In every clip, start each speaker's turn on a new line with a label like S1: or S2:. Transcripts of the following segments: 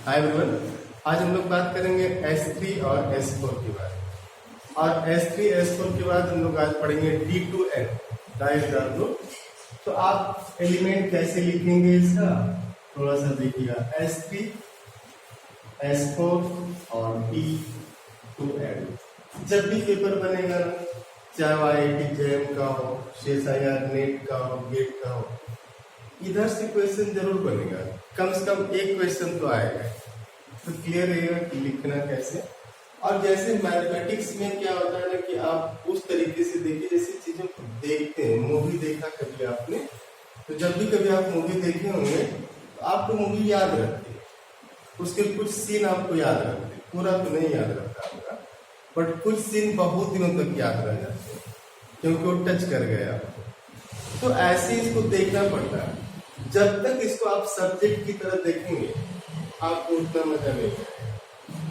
S1: Hi everyone, आज हम लोग बात करेंगे S3 और S4 के बाद। और S3 S4 के बाद हम लोग आज पढ़ेंगे D2N डाइस डार्लो। तो आप एलिमेंट कैसे लिखेंगे इसका थोड़ा सा देखिएगा। S3 S4 और D2N जब भी पेपर बनेगा ना, चाहे IIT JEM का हो, CSIR नेट का हो, गेट का हो, इधर से क्वेश्चन जरूर बनेगा। कम से कम एक क्वेश्चन तो आएगा, तो क्लियर रहेगा कि लिखना कैसे। और जैसे मैथमेटिक्स में क्या होता है ना कि आप उस तरीके से देखिए जैसे चीजों को देखते हैं। मूवी देखा कभी आपने, तो जब भी कभी आप मूवी देखे होंगे तो आपको मूवी याद रखती है, उसके कुछ सीन आपको याद रखते हैं। पूरा तो नहीं याद रखता आपका, बट कुछ सीन बहुत दिनों तक याद रह जाते हैं क्योंकि वो टच कर गए आपको। तो ऐसे इसको देखना पड़ता है। जब तक इसको आप सब्जेक्ट की तरह देखेंगे आपको उतना मजा नहीं आएगा,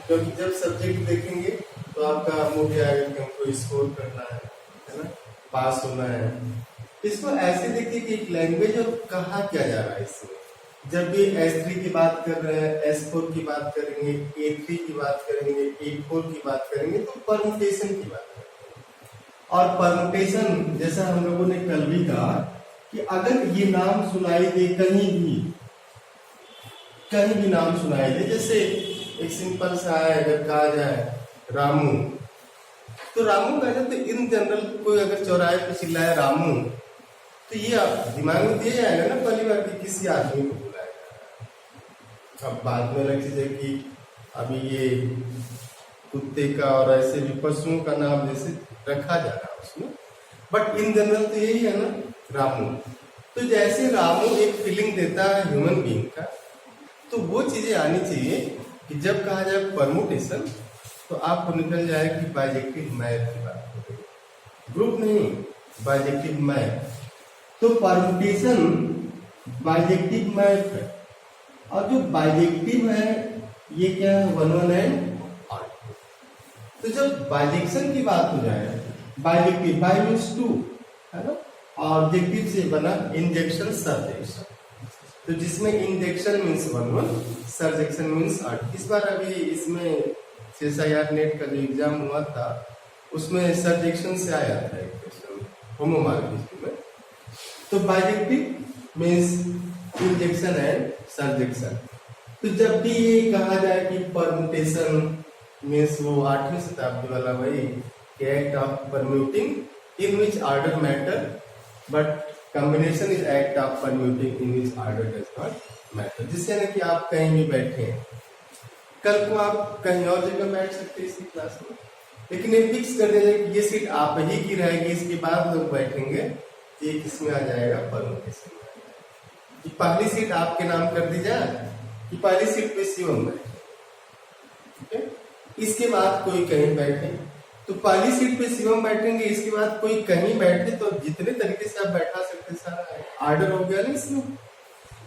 S1: क्योंकि जब सब्जेक्ट देखेंगे तो आपका मूड आएगा कि हमको स्कोर करना है ना, पास होना है। इसको ऐसे देखिए कि एक लैंग्वेज और कहा क्या जा रहा है इसमें। जब भी S3 की बात कर रहे हैं, S4 की बात करेंगे, A3 की बात करेंगे, A4 की बात करेंगे, तो परमुटेशन की बात करेंगे। और परमुटेशन जैसा हम लोगों ने कल भी कहा कि अगर ये नाम सुनाई दे कहीं भी नाम सुनाई दे, जैसे एक सिंपल सा है, अगर कहा जाए रामू, तो रामू कहा जाए तो इन जनरल कोई अगर चौराहे पे चिल्लाए रामू, तो ये आप दिमाग में दिया जाएगा ना पहली बार कि किसी आदमी को बुलाया जा रहा है। अब बाद में अलग चीज है कि अभी ये कुत्ते का और ऐसे भी पशुओं का नाम जैसे रखा जा रहा है उसमें, बट इन जनरल तो यही है ना रामू। तो जैसे रामू एक फीलिंग देता है ह्यूमन बीइंग का, तो वो चीजें आनी चाहिए कि जब कहा जाए परमुटेशन तो आपको निकल जाए कि बाइजेक्टिव मैप की बात हो रही है, ग्रुप नहीं, बाइजेक्टिव मैप। तो परमुटेशन बाइजेक्टिव मैप है, और जो बाइजेक्टिव है ये क्या है, 1 1 एंड ऑड। तो जब बाइजेक्शन की बात हो जाए, बाइजेक्टिव बाई मीन्स 2 है ना, ऑब्जेक्टिव से बना इंजेक्शन सर्जेक्शन, तो जिसमें इंजेक्शन मीन्स 1 1, सर्जेक्शन मीन्स 8। इस बार अभी इसमें CSIR नेट का जो एग्जाम हुआ था उसमें सर्जेक्शन से आया था एक क्वेश्चन होमोमॉर्फिज्म में। तो बाइजेक्टिव मीन्स इंजेक्शन एंड सर्जेक्शन। तो जब भी ये कहा जाए कि परमुटेशन मीन्स वो 8वीं शताब्दी वाला वही act of permuting in which order matter, but combination is act of permuting in which order does not matter. जिससे ना कि आप कहीं भी बैठे हैं, कल को आप कहीं और जगह बैठ सकते हैं इसी क्लास में, लेकिन ये फिक्स कर दीजिए कि ये सीट आप ही की रहेगी, इसके बाद लोग बैठेंगे, ये किसमें आ जाएगा, परमुटेशन में आ जाएगा। कि पहली सीट आपके नाम कर दी जाए कि पहली सीट पे शिवम बैठे, ठीक है, इसके बाद कोई कहीं बैठे, तो पहली सीट पे शिवम बैठेंगे, इसके बाद कोई कहीं बैठे, तो जितने तरीके से आप बैठा सकते सारा ऑर्डर हो गया ना इसमें।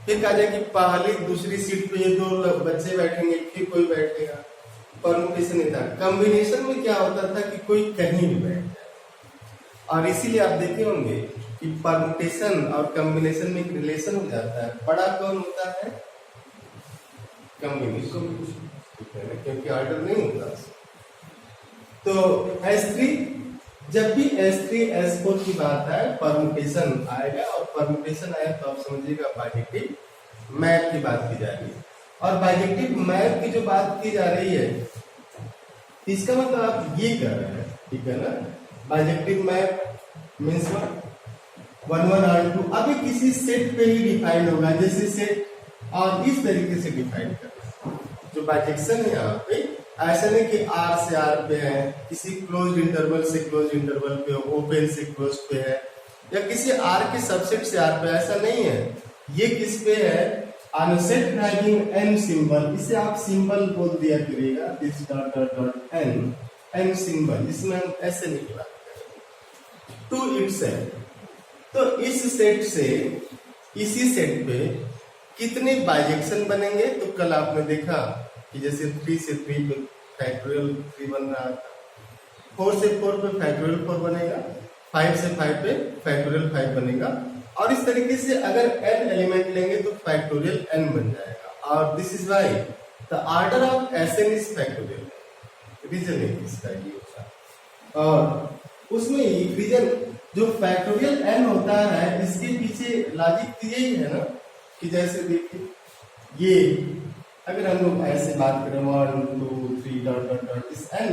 S1: फिर कहा जाए कि पहली दूसरी सीट पे ये 2 बच्चे बैठेंगे, फिर कोई बैठेगा, परमुटेशन नहीं था। कॉम्बिनेशन में क्या होता था कि कोई कहीं भी बैठ जाए। और इसीलिए आप देखे होंगे कि परमुटेशन और कॉम्बिनेशन में एक रिलेशन हो जाता है। बड़ा कौन होता है, कॉम्बिनेशन, क्योंकि ऑर्डर नहीं होता। तो S3, जब भी S3 S4 की बात है परमुटेशन आएगा, और परमुटेशन आया तो आप समझिएगा बाइजेक्टिव मैप की बात की जा रही है। और बाइजेक्टिव मैप की जो बात की जा रही है, इसका मतलब आप ये कर रहे हैं, ठीक है ना। बाइजेक्टिव मैप मीन्स 1 1 और 2 अभी किसी सेट पे ही डिफाइन होगा, जैसे सेट और इस तरीके से डिफाइन करना। जो बाइजेक्शन है यहाँ पे ऐसा नहीं कि R से R पे है, किसी क्लोज इंटरवल से क्लोज इंटरवल पे, ओपन से क्लोज पे है, या किसी R के सबसेट से R पे, ऐसा नहीं है। ये किस पे है, on set having n symbol, इसे आप सिंबल बोल दिया करिएगा, this dot dot dot n symbol, इसमें हम ऐसे नहीं बात करेंगे, टू इटसेल्फ। तो इस सेट से इसी सेट पे कितने बाइजेक्शन बनेंगे, तो कल आपने देखा कि जैसे 3 से 3 पे फैक्टोरियल 3 बन रहा था, 4 से 4 पे फैक्टोरियल 4 बनेगा, 5 से 5 पे फैक्टोरियल 5 बनेगा, और इस तरीके से अगर n एलिमेंट लेंगे तो फैक्टोरियल n बन जाएगा। और this is why the order of S N is factorial, reason है इसका ये होता। और उसमें रीजन जो फैक्टोरियल एन होता है, इसके पीछे लॉजिक तो यही है ना कि जैसे देखिए ये अगर हम लोग ऐसे बात करें 1 2 3 डॉट डॉट डॉट इस N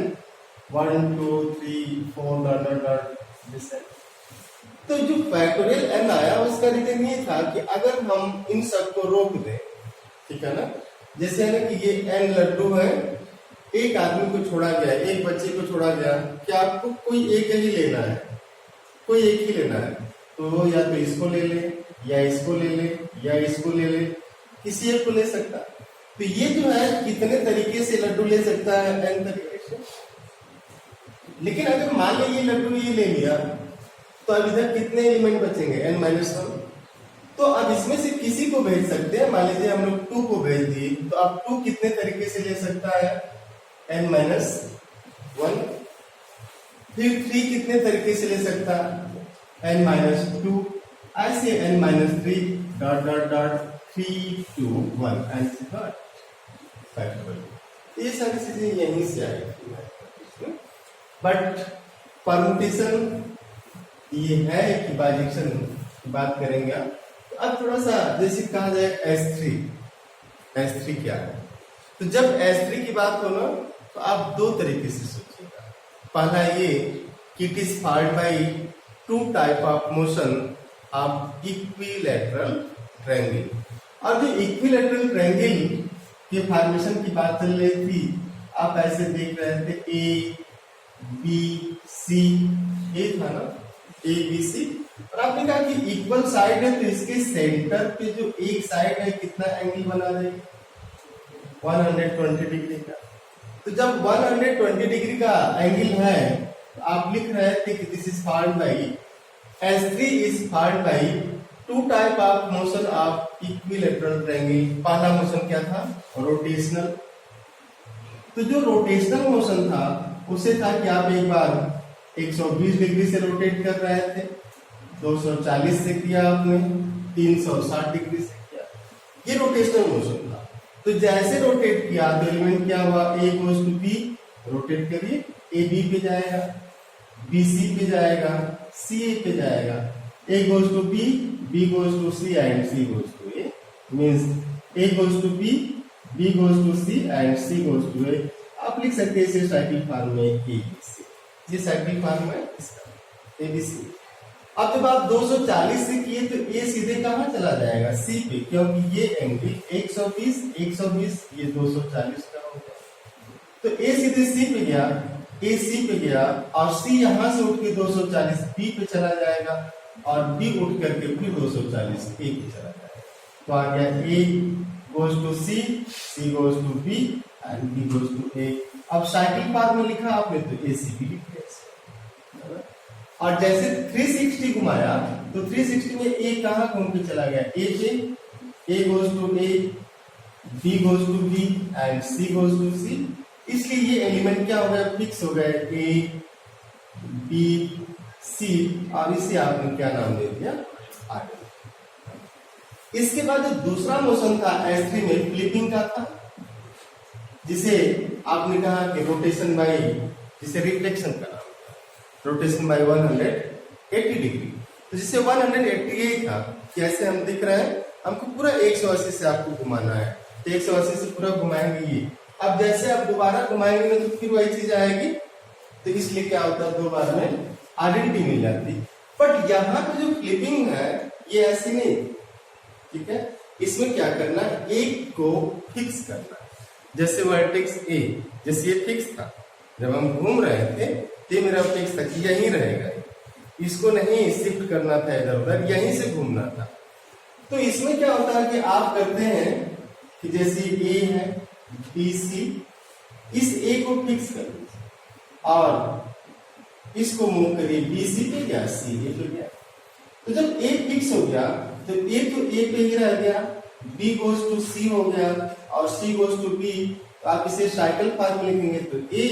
S1: 1 2 3 4 dot dot dot this N, तो जो फैक्टोरियल एन आया उसका रीजन ये था कि अगर हम इन सब को रोक दें, ठीक है ना, जैसे है ना कि ये एन लड्डू है, एक आदमी को छोड़ा गया, एक बच्चे को छोड़ा गया, क्या आपको कोई एक ही लेना है, कोई एक ही लेना है, तो या तो इसको ले ले या इसको ले ले या इसको ले ले, किसी एक को ले सकता। तो ये जो है कितने तरीके से लड्डू ले सकता है, एन तरीके से। लेकिन अगर मान लीजिए लड्डू ये ले लिया तो अब इधर कितने एलिमेंट बचेंगे, n-1। तो अब इसमें से किसी को भेज सकते हैं, मान लीजिए हम लोग 2 को भेज दिए, तो अब 2 कितने तरीके से ले सकता है, n-1। फिर 3 कितने तरीके से ले सकता है, n-2, ऐसे n-3 dot dot dot 3 2 1 and factorial. ये सारी चीजें यहीं से आएगी। बट परमुटेशन ये है कि बाइजेक्शन की बात करेंगे आप। तो अब थोड़ा सा जैसे कहा जाए S3 क्या है, तो जब S3 की बात हो ना तो आप 2 तरीके से सोचिएगा। पहला ये कि it is followed by 2 type of motion of equilateral triangle. और जो इक्विलैटरल ट्रायंगल के फॉर्मेशन की बात चल रही थी, आप ऐसे देख रहे थे A B C, ए था ना A B C, और आपने कहा कि इक्वल साइड है तो इसके सेंटर पे जो एक साइड है कितना एंगल बना देगी, 120 डिग्री का। तो जब 120 डिग्री का एंगल है तो आप लिख रहे थे कि this is followed by S3 is followed by 2 type of motion of equilateral triangle. पहला मोशन क्या था, रोटेशनल। तो जो रोटेशनल मोशन था उसे था कि आप एक बार 120 डिग्री से रोटेट कर रहे थे, 240 से किया आपने, 360 डिग्री से किया, ये रोटेशनल मोशन था। तो जैसे रोटेट किया तो एलिमेंट क्या हुआ, A goes to B, rotate करिए, A B पे जाएगा, B C पे जाएगा, C A पे जाएगा, A goes to B, B goes to C and C goes to A, means A goes to B, B goes to C and C goes to A। आप लिख सकते हैं इसे cycle form में ABC, ये cycle form है इसका ABC। अब जब आप 240 से किए तो A सीधे कहाँ चला जाएगा, C पे, क्योंकि ये एंगल 120 ये 240 का हो गया। तो A सीधे C पे गया, A C पे गया, और C यहां से उठ के 240 B पे चला जाएगा, और B उठ करके फिर 240 A पे चला जाएगा। तो आ गया A goes to C, C goes to B and B goes to A। अब साइकिल फॉर्म में लिखा आपने तो AC भी लिख दिया। और जैसे 360 घुमाया तो 360 में A कहाँ घूम के चला गया, A पे, A goes to A, B goes to B and C goes to C। इसलिए ये एलिमेंट क्या हो गया, फिक्स हो गए, A B C, और इसे आपने क्या नाम दे दिया, आर। इसके बाद जो दूसरा मोशन था S3 में फ्लिपिंग का था, जिसे आपने कहा कि रोटेशन बाय, जिसे रिफ्लेक्शन का नाम था, रोटेशन बाय 180 डिग्री। तो जिसे 180 था, कैसे हम दिख रहे हैं, हमको पूरा 180 से आपको घुमाना है, तो 180 से पूरा घुमाएंगे ये। अब जैसे आप दोबारा घुमाएंगे ना तो फिर वही चीज आएगी, तो इसलिए क्या होता है, 2 बार में आइडेंटिटी मिल जाती। बट यहाँ पे जो फ्लिपिंग है ये ऐसी नहीं, ठीक है, इसमें क्या करना है, एक को फिक्स करना है। जैसे वर्टेक्स A, जैसे ये फिक्स था, जब हम घूम रहे थे तो मेरा फिक्स था कि यहीं रहेगा, इसको नहीं शिफ्ट करना था इधर उधर, यहीं से घूमना था। तो इसमें क्या होता है कि आप करते हैं कि जैसे A है B C, इस A को फिक्स कर दीजिए और इसको मूव करिए, B C पे गया, C A पे गया। तो जब A फिक्स हो गया तो A तो A पे ही रह गया, B गोज टू C हो गया और C गोज टू B। तो आप इसे साइकिल फॉर्म में लिखेंगे तो A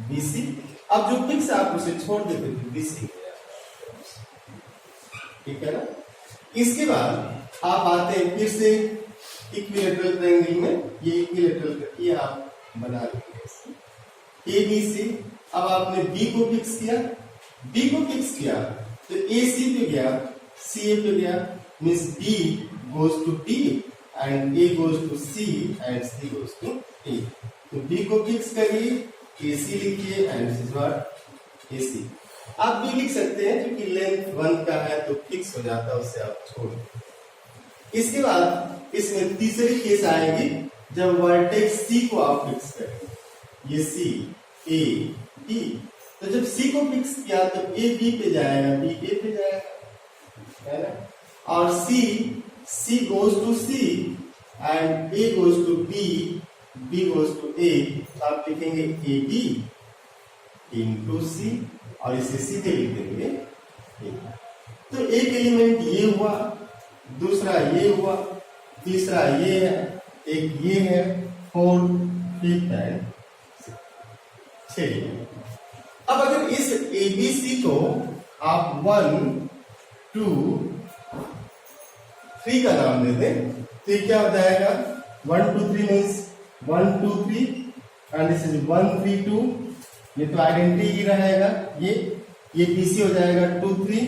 S1: B C। अब जो फिक्स आप उसे छोड़ देते तो B C गया, ठीक है ना। इसके बाद आप आते हैं फिर से इक्विलेटरल ट्रायंगल में ये इक्विलेटरल ये आप बना लेंगे ए बी सी। अब आपने बी को फिक्स किया तो ए सी पे गया, सी ए पे गया, means B goes to D and A goes to C and C goes to A. तो बी को फिक्स करिए, ए सी लिखिए and this is what A C. आप भी लिख सकते हैं क्योंकि लेंथ 1 का है तो फिक्स हो जाता है, उससे आप छोड़। इसके बाद इसमें तीसरी केस आएगी जब वर्टेक्स सी को आप फिक्स करेंगे। ये सी ए बी, तो जब सी को फिक्स किया तो ए बी पे जाएगा, बी ए पे जाएगा, है ना। और C goes to C and A goes to B, B goes to A. तो आप लिखेंगे ए बी इंटू सी और इसे सीधे लिख देंगे ए। तो एक एलिमेंट ये हुआ, दूसरा ये हुआ, तीसरा ये है, एक ये है, 4 5 एंड 6। अब अगर इस एबीसी को आप 1 2 3 का नाम दे दें तो ये क्या हो जाएगा 1 2 3 मीन्स 1 2 3 एंड दिस इज 1 3 2। ये तो आइडेंटिटी ही रहेगा, ये बीसी हो जाएगा 2 3,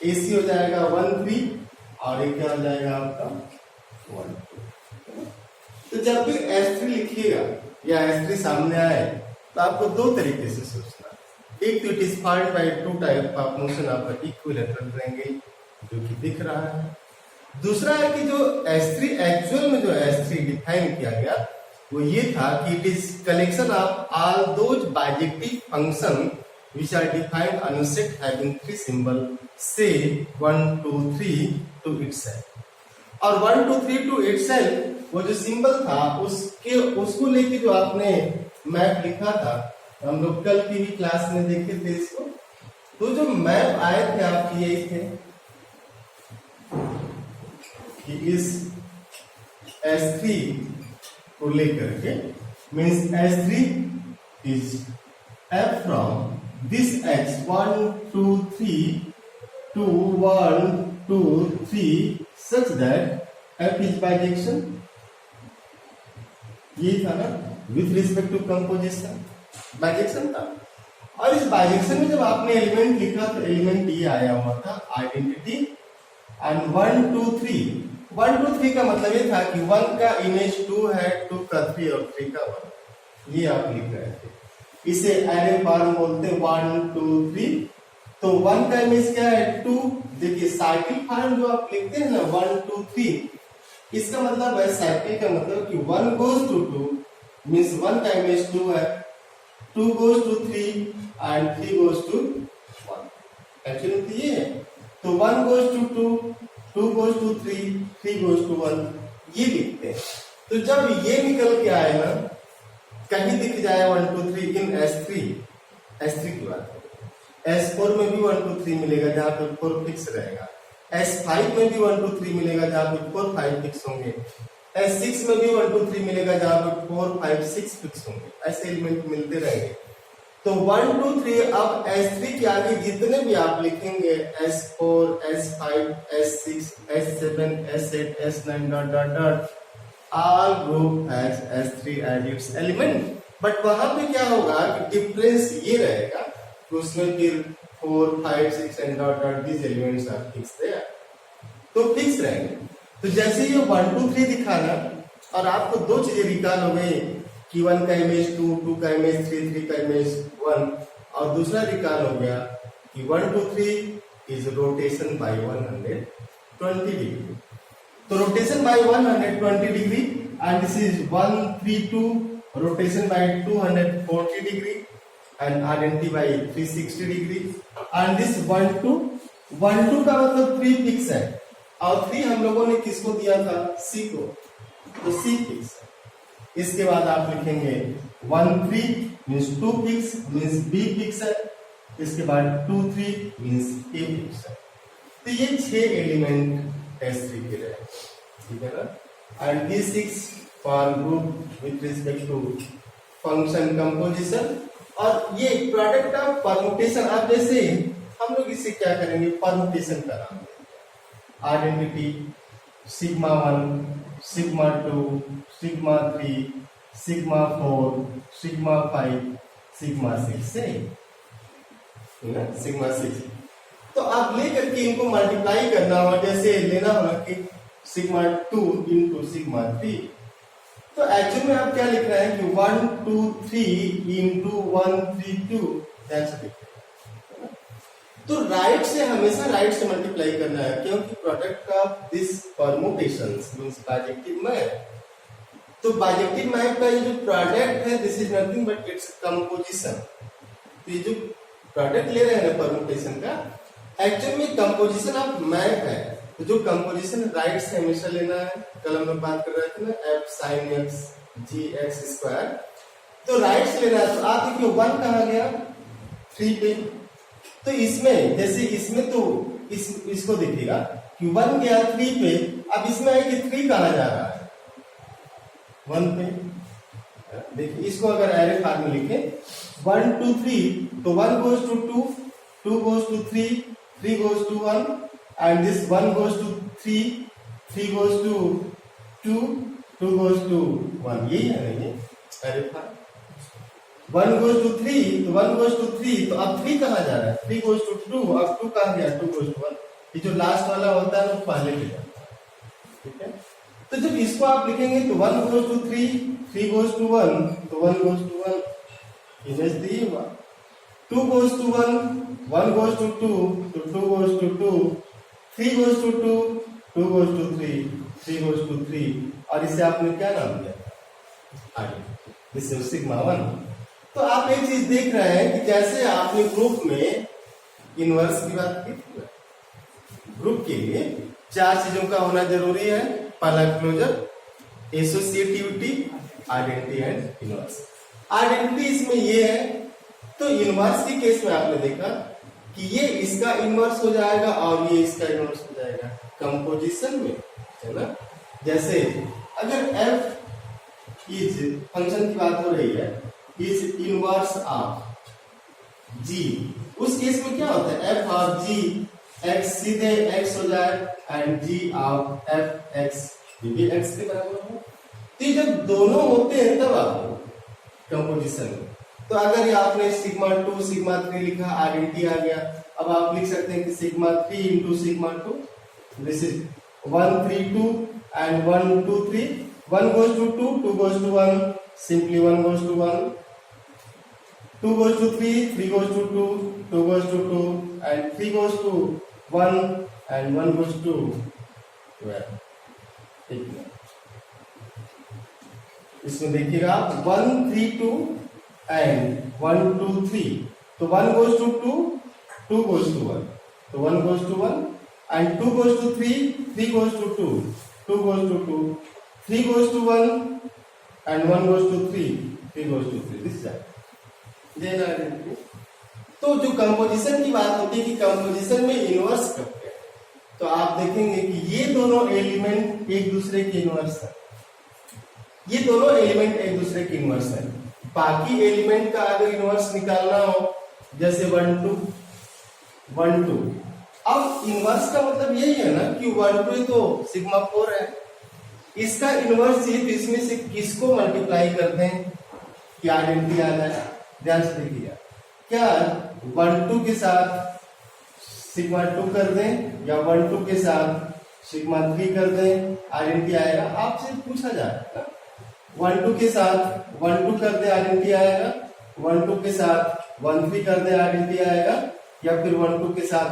S1: एसी हो जाएगा 1 3 और ये क्या हो जाएगा आपका 1 2। तो जब भी S3 लिखिएगा या S3 सामने आए तो आपको दो तरीके से सोचना। एक तो it is formed by two type of motion of equilateral triangle जो कि दिख रहा है। दूसरा है कि जो S3 एक्चुअल में जो S3 डिफाइन किया गया वो ये था कि it is collection of all those bijective function which are defined on a set having 3 symbol, say 1 2 3 to itself। और 1 2 3 to itself वो जो सिंबल था उसको लेके जो आपने मैप लिखा था, हम लोग कल की भी क्लास में देखे थे इसको। तो जो मैप आए थे आपके ये थे कि इस S3 को लेकर के, means S3 is f from this x 1 2 3 to 1 2 3 such that f is bijection। ये था ना with respect to composition, bijection था। और इस बाइजेक्शन में जब आपने एलिमेंट लिखा तो एलिमेंट ये आया हुआ था आइडेंटिटी एंड 1 2 3। 1 2 3 का मतलब ये था कि 1 का इमेज 2 है, 2 का 3 और 3 का 1, ये आप लिख रहे थे। इसे एरे फॉर्म बोलते हैं 1 2 3। तो 1 का इमेज क्या है 2। देखिए साइकिल फॉर्म जो आप लिखते हैं ना 1 2 3, इसका मतलब है साइकिल का मतलब कि 1 goes to 2 मीन्स 1 का इमेज 2 है, 2 goes to 3 and 3 goes to 1। Actually तो ये है, तो 1 goes to 2, 2 goes to 3, 3 goes to 1, ये लिखते हैं। तो जब ये निकल के आए ना, कहीं दिख जाए 1 2 3 इन S3 की बात है। S4 में भी 1 2 3 मिलेगा जहां पे 4 फिक्स रहेगा। S5 में भी 1 2 3 मिलेगा जहां पे 4 5 फिक्स होंगे। S6 में भी 1 2 3 मिलेगा जहां पे 4 5 6 फिक्स होंगे। ऐसे एलिमेंट मिलते रहेंगे। तो 1 2 3 अब S3 के आगे जितने भी आप लिखेंगे S4 S5 S6 S7 S8 S9 dot dot dot, all group has S3 as its element। But वहां पे क्या होगा कि डिफरेंस ये रहेगा कि उसमें फिर 4 5 6 and dot dot this elements are fix there, तो फिक्स रहेंगे। तो जैसे ये 1 2 3 दिखाना और आपको दो चीजें रिकॉल हो गई कि 1 का इमेज 2 2 का इमेज 3 3 का इमेज 1, और दूसरा रिकॉल हो गया कि 1 2 3 इज रोटेशन बाय 120 डिग्री। तो rotation by 120 degree and this is 1 3 2 rotation by 240 degree and identity by 360 degree and this 1 2 का मतलब 3 फिक्स है और 3 हम लोगों ने किसको दिया था C को, तो C फिक्स है। इसके बाद आप लिखेंगे 1 3 means 2 fix means B fix है। इसके बाद 2 3 मीन्स A फिक्स है। तो ये 6 एलिमेंट S3 के रहे, ठीक है ना। And D6 for group with respect to function composition. और ये प्रोडक्ट ऑफ परमुटेशन, आप जैसे हम लोग इसे क्या करेंगे परमुटेशन का नाम देंगे। Identity sigma 1 sigma 2, sigma 3, sigma 4, sigma 5, sigma 6 से सिग्मा 6। तो आप लेकर के इनको मल्टीप्लाई करना हो, जैसे लेना होगा कि सिग्मा 2 इंटू सिग्मा 3। तो एक्चुअल में आप क्या लिख रहे हैं कि 1 2 3 इंटू 1 3 2 दैट्स इट। तो राइट से हमेशा राइट से मल्टीप्लाई करना है, क्योंकि product of this permutations means bijective map. तो बाइजेक्टिव मैप का ये जो प्रोडक्ट है this is nothing but its composition. तो ये जो प्रोडक्ट ले रहे हैं परमुटेशन का, एक्चुअल में कंपोजिशन ऑफ मैप है। तो जो कंपोजिशन राइट से हमेशा लेना है। कल हम लोग बात कर रहे थे ना f sin x g x square, तो राइट से लेना है। तो आप देखिए 1 कहाँ गया 3 पे, तो इसमें जैसे इसमें तो इसको देखिएगा कि 1 गया 3 पे, अब इसमें है कि 3 कहाँ जा रहा है 1 पे। देखिए इसको अगर एरे फॉर्म में लिखें 1 2 3, तो 1 goes to 2, 2 goes to 3, 3 goes to 1, and this 1 goes to 3, 3 goes to 2, 2 goes to 1। यही है ना ये एरे फॉर्म। 1 goes to 3, तो 1 goes to 3, तो अब 3 कहाँ जा रहा है 3 goes to 2, अब 2 कहाँ गया 2 goes to 1। ये जो लास्ट वाला होता है वो पहले ले जाता है, ठीक है। तो जब इसको आप लिखेंगे तो 1 goes to 3, 3 goes to 1, तो 1 goes to 1 इमेज दी हुआ। 2 goes to 1, 1 goes to 2, तो 2 goes to 2, 3 goes to 2, 2 goes to 3, 3 goes to 3, और इसे आपने क्या नाम दिया आगे, दिस इज सिग्मा 1। तो आप एक चीज देख रहे हैं कि जैसे आपने ग्रुप में इनवर्स की बात की थी, ग्रुप के लिए 4 चीजों का होना जरूरी है। पहला closure, associativity, identity and inverse. Identity इसमें ये है, तो इनवर्स के केस में आपने देखा कि ये इसका इनवर्स हो जाएगा और ये इसका इनवर्स हो जाएगा कंपोजिशन में, है ना। जैसे अगर f इज फंक्शन की बात हो रही है इज इनवर्स ऑफ g, उस केस में क्या होता है f ऑफ g x सीधे x हो जाए and g of f x भी x के बराबर हो। तो जब दोनों होते हैं तब आप कंपोजिशन में, तो अगर ये आपने सिग्मा 2 सिग्मा 3 लिखा आइडेंटिटी आ गया। अब आप लिख सकते हैं कि sigma 3 into sigma 2, this is 1 3 2 and 1 2 3, 1 goes to 2, 2 goes to 1, simply 1 goes to 1, 2 goes to 3, 3 goes to 2, 2 goes to 2, and 3 goes to 1 and 1 goes to 12। इसमें देखिएगा 1 3 2 and 1 2 3, तो 1 goes to 2, 2 goes to 1, तो 1 goes to 1 and 2 goes to 3, 3 goes to 2, 2 goes to 2, 3 goes to 1 and 1 goes to 3, 3 goes to 3, this है। तो जो composition की बात होती है कि कंपोजिशन में इनवर्स कब है, तो आप देखेंगे कि ये दोनों एलिमेंट एक दूसरे के इनवर्स है, ये दोनों एलिमेंट एक दूसरे के इनवर्स है। बाकी एलिमेंट का अगर इनवर्स निकालना हो जैसे 1 2 1 2, अब इनवर्स का मतलब यही है ना कि 1 2 तो सिग्मा 4 है, इसका इनवर्स ये, तो इसमें से किसको मल्टीप्लाई करते हैं कि आइडेंटिटी आ जाए। ध्यान से देखिएगा, क्या 1 2 के साथ सिग्मा 2 कर दें या 1 2 के साथ सिग्मा 3 कर दें, आइडेंटिटी आएगा। आपसे पूछा जाएगा 1 2 के साथ 1 2 कर दे आइडेंटिटी आएगा, 1 2 के साथ 1 3 कर दे आइडेंटिटी आएगा, या फिर 1 2 के साथ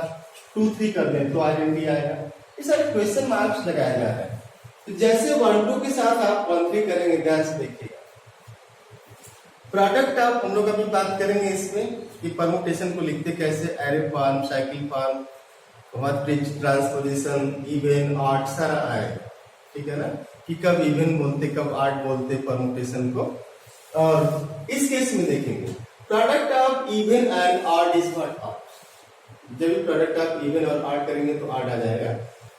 S1: 2 3 कर दे तो आइडेंटिटी आएगा। ये सारे क्वेश्चन मार्क्स लगाया जा रहा है। तो जैसे 1 2 के साथ आप 1 3 करेंगे, ध्यान से देखिएगा। प्रोडक्ट आप हम लोग अभी बात करेंगे इसमें कि परमुटेशन को लिखते कैसे, array form, cycle form, transposition, even, odd सारा आएगा, ठीक है ना, कि कब इवन बोलते कब ऑड बोलते परमुटेशन को। और इस केस में देखेंगे product of even and odd is what odd. जब भी प्रोडक्ट ऑफ इवन और ऑड करेंगे तो ऑड आ जाएगा।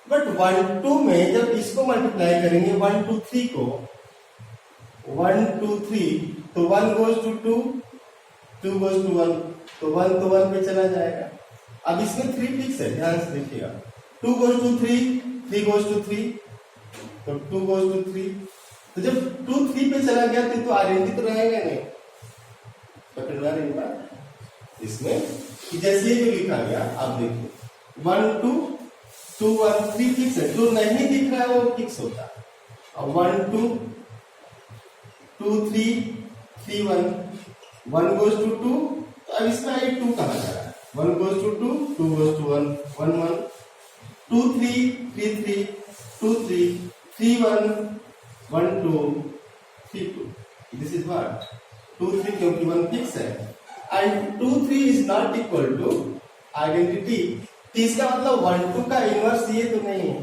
S1: बट 1 2 में जब इसको मल्टीप्लाई करेंगे 1 2 3 को 1 2 3, तो 1 goes to 2, 2 goes to 1, तो 1 तो 1 पे चला जाएगा। अब इसमें 3 फिक्स है, ध्यान से देखिएगा। 2 goes to 3, 3 goes to 3, तो 2 goes to 3। तो जब 2 3 पे चला गया तो आइडेंटिटी तो रहेगा नहीं, पकड़ में आ रही बात इसमें कि जैसे ये जो लिखा गया आप देखिए 1 2 2 1 3 फिक्स है, जो नहीं दिख रहा है वो फिक्स होता है। और 1 2 2 3 3 1 1 goes to 2, तो अब इसमें आगे 2 कहाँ जा रहा है, 1 goes to 2 2 goes to 1 1 1 2 3 3 3 2 3 3 1 1 2 3 2। This is what 2 3 क्योंकि 1 फिक्स है and 2 3 is not equal to identity. इसका मतलब 1 2 का इनवर्स ये तो नहीं है।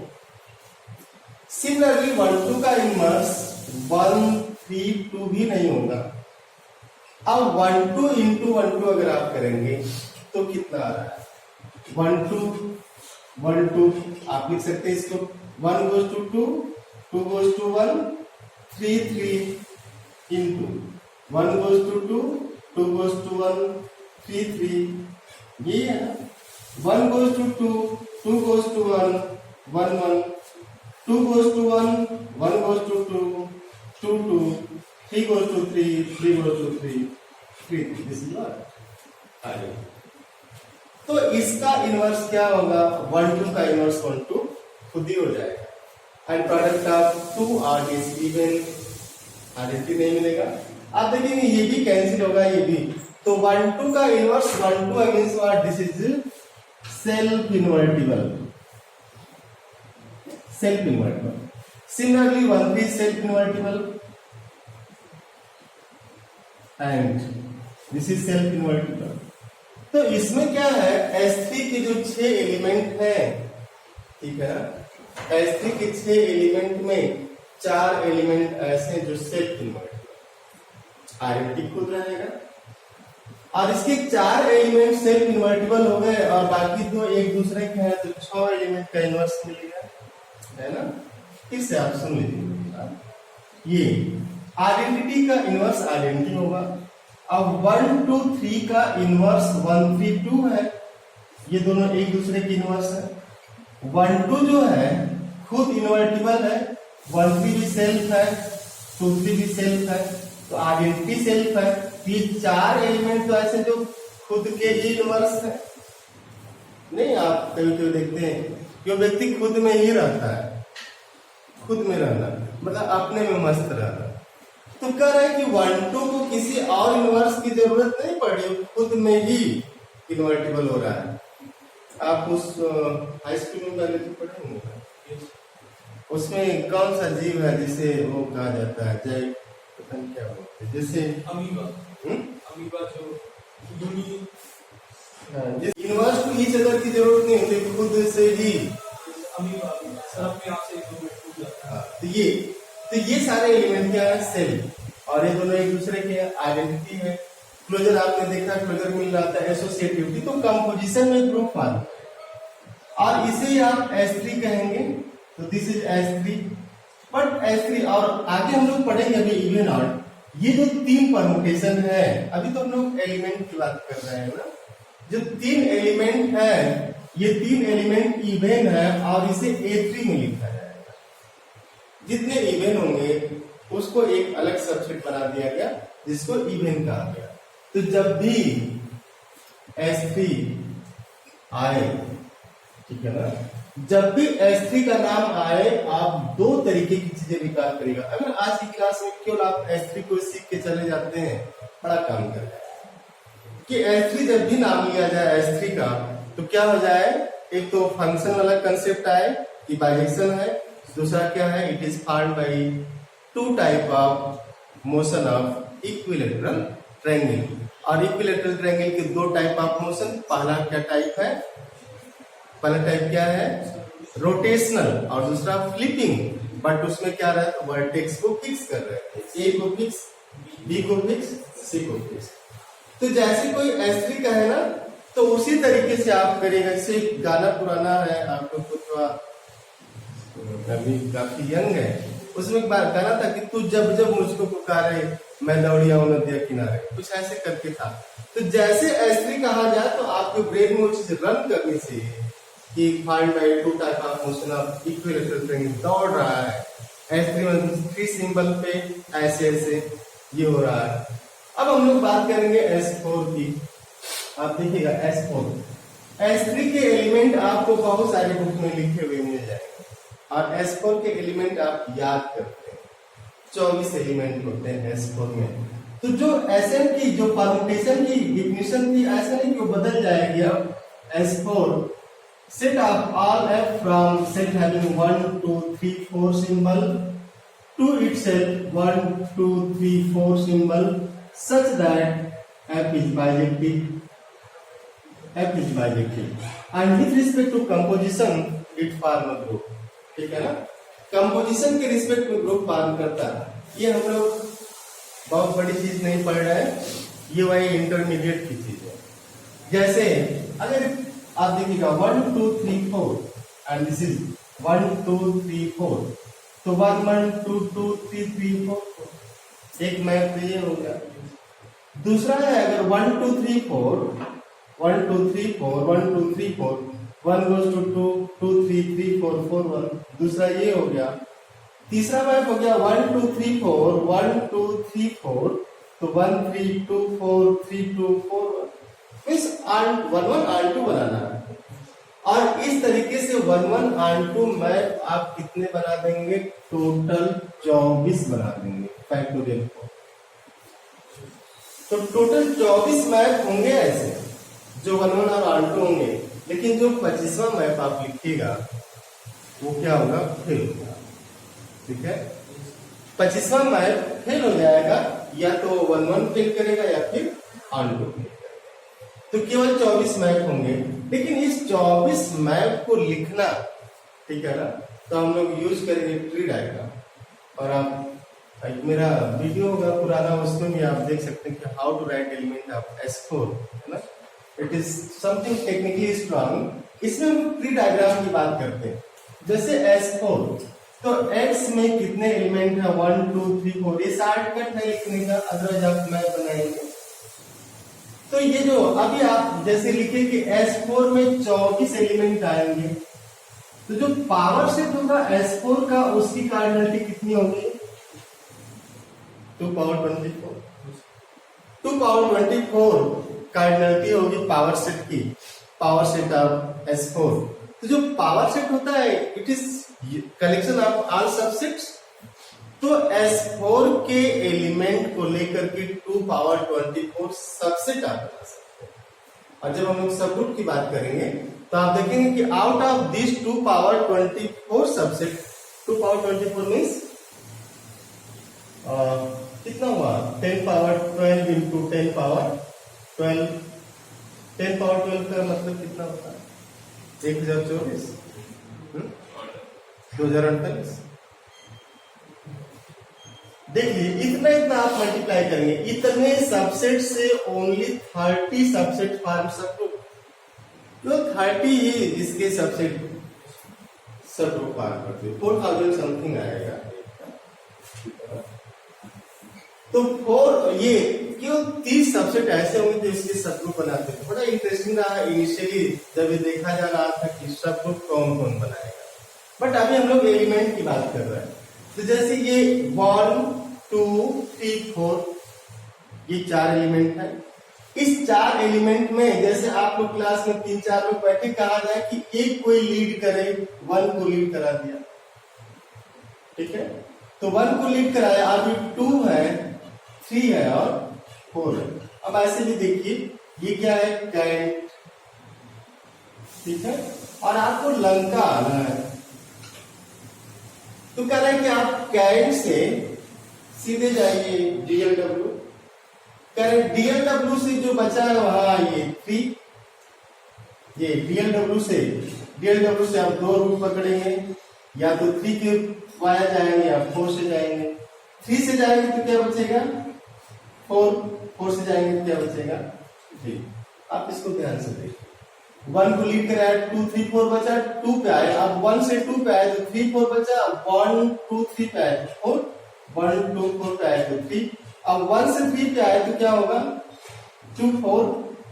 S1: सिमिलरली 1 2 का इनवर्स 1 3 2 भी नहीं होगा। अब 1 2 इंटू 1 2 अगर आप करेंगे तो कितना आ रहा है 1 2 1 2 आप लिख सकते हैं इसको 1 goes to 2 2 goes to 1 3 3 into 1 goes to 2 2 goes to 1 3 3 ये है ना 1 goes to 2 2 goes to 1 1 1 2 goes to 1 1 goes to 2 2 2 3 goes to 3 3 goes to 3 3 this is what आगे। तो इसका इनवर्स क्या होगा 1 2 का इनवर्स 1 2 खुद ही हो जाएगा and product of 2 are is even identity नहीं मिलेगा। आप देखेंगे ये भी कैंसिल होगा ये भी, तो 1 2 का inverse 1 2 against what this is self invertible self invertible. Similarly 1 3 self invertible and this is self invertible. तो इसमें क्या है S3 के जो 6 एलिमेंट हैं, ठीक है ना, S3 के 6 एलिमेंट में 4 एलिमेंट ऐसे हैं जो सेल्फ इन्वर्टिबल आइडेंटिटी खुद रहेगा और इसके 4 एलिमेंट सेल्फ इन्वर्टिबल हो गए और बाकी दो एक दूसरे के हैं तो 6 एलिमेंट का इनवर्स मिलेगा, है ना। इससे आप सुन लीजिए ये आइडेंटिटी का इनवर्स आइडेंटिटी होगा। अब 1 2 3 का इनवर्स 1 3 2 है, ये दोनों एक दूसरे की इनवर्स है। 1 2 जो है खुद इन्वर्टिबल है, 1 3 भी सेल्फ है, 2 3 भी सेल्फ है, तो आइडेंटिटी सेल्फ है। ये 4 एलिमेंट तो ऐसे जो खुद के ही इनवर्स है। नहीं आप कभी कभी देखते हैं जो व्यक्ति खुद में ही रहता है, खुद में रहना मतलब अपने में मस्त रहना, तो कह रहे हैं कि 1 2 को किसी और इनवर्स की जरूरत नहीं पड़ी, खुद में ही इन्वर्टिबल हो रहा है। आप उस हाई स्कूल में पहले तो पढ़े होंगे, उसमें कौन सा जीव है जिसे वो कहा जाता है जय पता नहीं क्या बोलते, जैसे
S2: अमीबा जो
S1: इनवर्स को ईच अदर की जरूरत नहीं होती, खुद से ही
S2: अमीबा सरफ में आपसे टूट जाता है।
S1: तो ये सारे एलिमेंट क्या है सेल्फ और ये दोनों एक दूसरे के आइडेंटिटी है। क्लोजर आपने देखा, क्लोजर मिल रहा था एसोसिएटिविटी, तो कंपोजिशन में ग्रुप फॉर्म और इसे आप S3 कहेंगे, तो this is S3। But S3 और आगे हम लोग पढ़ेंगे अभी इवन ऑड, ये जो 3 परमुटेशन है, अभी तो हम लोग एलिमेंट की बात कर रहे हैं ना, जो 3 एलिमेंट है ये 3 एलिमेंट इवन है और इसे A3 में लिखा जाएगा। जितने इवन होंगे उसको एक अलग सबसेट बना दिया गया जिसको इवन कहा गया। तो जब भी S3 आए, ठीक है ना, जब भी S3 का नाम आए आप 2 तरीके की चीजें निकाल करेगा। अगर आज की क्लास में केवल आप S3 को सीख के चले जाते हैं बड़ा काम कर रहे हैं कि S3 जब भी नाम लिया जाए S3 का तो क्या हो जाए, एक तो फंक्शन वाला कंसेप्ट आए कि बाइजेक्शन है, दूसरा क्या है it is formed by 2 type of motion of equilateral triangle. और इक्विलैटरल ट्रायंगल के 2 टाइप ऑफ मोशन, पहला क्या टाइप है, पहला टाइप क्या है रोटेशनल और दूसरा फ्लिपिंग। बट उसमें क्या रहा है वर्टेक्स को फिक्स कर रहे थे, ए को फिक्स, बी को फिक्स, सी को फिक्स। तो जैसे कोई S3 का है ना तो उसी तरीके से आप करेगा। जैसे गाना पुराना है, आप लोग को थोड़ा अभी काफी यंग है, उसमें एक बार गाना था कि तू जब जब मुझको पुकारे मैं दौड़ी आऊं नदिया किनारे, कुछ ऐसे करके था। तो जैसे S3 कहा जाए तो आपके ब्रेन में वो चीज रन करनी चाहिए कि find by 2 type of motion of equilateral triangle, दौड़ रहा है S3 मतलब 3 सिंबल पे ऐसे ऐसे ये हो रहा है। अब हम लोग बात करेंगे S4 की। आप देखिएगा S3 के एलिमेंट आपको बहुत सारे बुक में लिखे हुए मिल जाएंगे और S4 के एलिमेंट आप याद करते हैं। 24 एलिमेंट होते हैं S4 में। तो जो Sn की जो परमुटेशन की डिफिनेशन थी ऐसा नहीं कि वो बदल जाएगी। अब S4 set of all f from set having 1 2 3 4 symbol to itself 1 2 3 4 symbol such that f is bijective and with respect to composition it form a group। ठीक है ना, कंपोजिशन के रिस्पेक्ट में ग्रुप फॉर्म करता है। ये हम लोग बहुत बड़ी चीज नहीं पढ़ रहे हैं, ये वही इंटरमीडिएट की चीज है। जैसे अगर आप देखिएगा 1 2 3 4 एंड दिस इज 1 2 3 4, तो 1 1 2 2 3 3 4 एक मैप तो ये हो गया। दूसरा है अगर 1 2 3 4 1 2 3 4 1 2 3 4 1 goes to 2 2 3 3 4 4 1, दूसरा ये हो गया। तीसरा मैप हो गया 1 2 3 4 1 2 3 4, तो 1 3 2 4 3 2 4 1 इस 1 1 आर 2 बनाना है। और इस तरीके से 1 1 आर 2 मैप आप कितने बना देंगे? टोटल 24 बना देंगे फैक्टोरियल को। तो टोटल 24 मैप होंगे ऐसे जो 1 1 और आर 2 होंगे, लेकिन जो 25वां मैप आप लिखिएगा वो क्या होगा? फेल होगा। ठीक है, 25वां मैप फेल हो जाएगा, या तो 1 1 फेल करेगा या फिर आर 2 फेल। तो केवल 24 मैप होंगे, लेकिन इस 24 मैप को लिखना, ठीक है ना, तो हम लोग यूज करेंगे ट्री डायग्राम। और आप मेरा वीडियो होगा पुराना, उसमें भी आप देख सकते हैं कि how to write element of S4, है ना। It is something technically strong. इसमें हम ट्री डायग्राम की बात करते हैं। जैसे S4, तो X में कितने एलिमेंट है? 1 2 3 4। ये शॉर्टकट है लिखने का, अदरवाइज आप मैप बनाएंगे। तो ये जो अभी आप जैसे लिखे कि S4 में 24 एलिमेंट आएंगे, तो जो पावर सेट होगा S4 का, उसकी कार्डिनलिटी कितनी होगी? 2 पावर 24। 2 पावर 24 कार्डिनलिटी होगी पावर सेट की, पावर सेट ऑफ S4। तो जो पावर सेट होता है it is collection of all subsets. तो S4 के एलिमेंट को लेकर के 2 पावर 24 सबसेट आप बना सकते हैं। और जब हम लोग सबग्रुप की बात करेंगे तो आप देखेंगे कि out of this 2 power 24 subset, 2 power 24 means कितना हुआ? 10 पावर 12 इंटू 10 पावर 12। 10 पावर 12 का मतलब कितना होता है? 1024, 2048। देखिए इतना इतना आप मल्टीप्लाई करेंगे, इतने सबसेट से ओनली 30 सबसेट फॉर्म सबग्रुप। तो 30 ही इसके सबसेट सबग्रुप फॉर्म करते हैं। 4000 समथिंग आएगा। तो 4 ये क्यों 30 सबसेट ऐसे होंगे जो इसके सबग्रुप बनाते हैं। बड़ा इंटरेस्टिंग रहा इनिशियली जब ये देखा जा रहा था कि सबग्रुप कौन कौन बनाएगा, बट अभी हम लोग एलिमेंट की बात कर रहे हैं। तो जैसे ये 1 2 3 4 ये 4 एलिमेंट है। इस 4 एलिमेंट में जैसे आप लोग क्लास में 3-4 लोग बैठे, कहा जाए कि एक कोई लीड करे, 1 को लीड करा दिया, ठीक है। तो 1 को लीड कराया, अभी 2 है, 3 है और 4 है। अब ऐसे भी देखिए ये क्या है? कैंट, ठीक है। और आपको लंका आना है, तो कह रहे हैं कि आप कैंट से सीधे जाइए DLW। कह रहे DLW से जो बचा है वहां ये 3, ये DLW से आप 2 रूट पकड़ेंगे, या तो 3 के वाया जाएंगे या 4 से जाएंगे। 3 से जाएंगे तो क्या बचेगा? 4 से जाएंगे तो क्या बचेगा? 3। आप इसको ध्यान से देखिए। 1 को लीड कराया, 2 3 4 बचा, 2 पे आए। अब 1 से 2 पे आए तो 3 4 बचा, 1 2 3 पे आए तो 4, 1 2 4 पे आए तो 3। अब 1 से 3 पे आए तो क्या होगा? 2 4।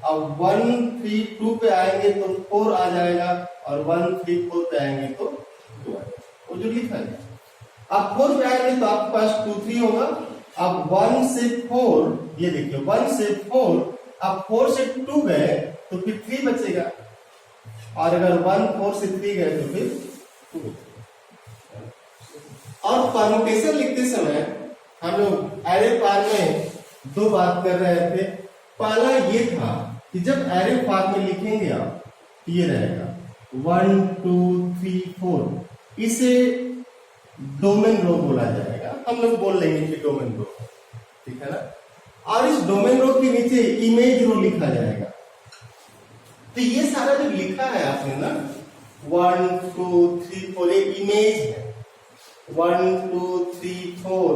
S1: अब 1 3 2 पे आएंगे तो 4 आ जाएगा, और 1 3 4 पे आएंगे तो 2 आएगा। वो जो लिखा है। आप 4 पे आएंगे तो आपके पास 2 3 होगा। अब 1 से 4, ये देखिए 1 से 4, अब 4 से 2 गए तो फिर 3 बचेगा, और अगर 1 4 से 3 गए तो फिर 2। और परमुटेशन लिखते समय हम लोग एरे पार में दो बात कर रहे थे। पहला ये था कि जब एरे पार में लिखेंगे आप तो ये रहेगा 1 2 3 4, इसे डोमेन रो बोला जाएगा। हम लोग बोल लेंगे कि डोमेन रो, ठीक है ना। और इस डोमेन रो के नीचे इमेज रो लिखा जाएगा। तो ये सारा जो लिखा है आपने ना 1 2 3 4, एक इमेज है। 1 2 3 4,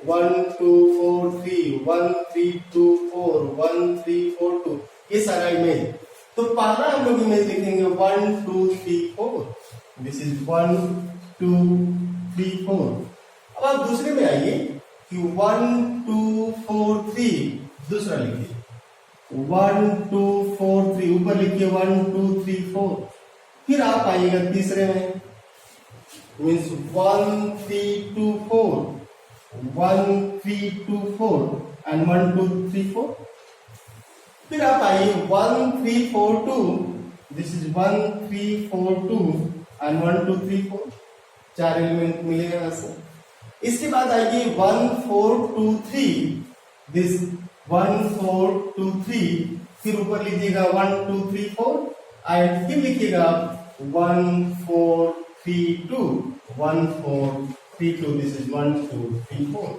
S1: 1 2 4 3, 1 3 2 4, 1 3 4 2, ये सारा इमेज। तो पहला हम लोग इमेज लिखेंगे 1 2 3 4, दिस इज 1 2 3 4। अब आप दूसरे में आइए कि 1 2 4 3, दूसरा लिखिए 1 2 4 3, ऊपर लिखिए 1 2 3 4। फिर आप आइएगा तीसरे में, मीन्स 1 3 2 4, 1 3 2 4 and 1 2 3 4। फिर आप आइए 1 3 4 2, दिस इज 1 3 4 2 and 1 2 3 4, 4 एलिमेंट मिलेगा यहाँ से। इसके बाद आइए 1 4 2 3, दिस 1 4 2 3, फिर ऊपर लीजिएगा 1 2 3 4, और फिर लिखिएगा 1 4 3 2, 1 4 3 2, दिस इज 1 2 3 4।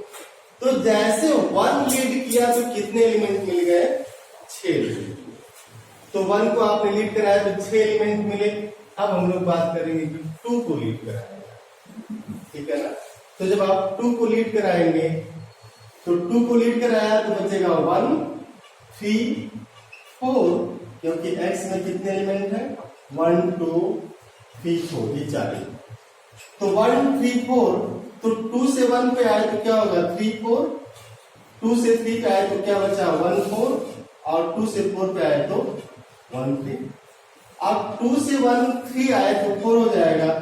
S1: तो जैसे 1 लीड किया तो कितने एलिमेंट मिल गए? 6 एलिमेंट। तो 1 को आपने लीड कराया तो 6 एलिमेंट मिले। अब हम लोग बात करेंगे कि 2 को लीड कराएंगे, ठीक है ना। तो जब आप 2 को लीड कराएंगे तो 2 को लीड कराया तो बचेगा 1 3 4, क्योंकि x में कितने एलिमेंट है? 1 2 3 4, ये 4 एलिमेंट। तो 1 3 4, तो 2 से 1 पे आए तो क्या होगा? 3 4, 2 से 3 पे आए तो क्या बचा? 1 4, और 2 से 4 पे आए तो 1 3। अब 2 से 1 3 आए तो 4 हो जाएगा,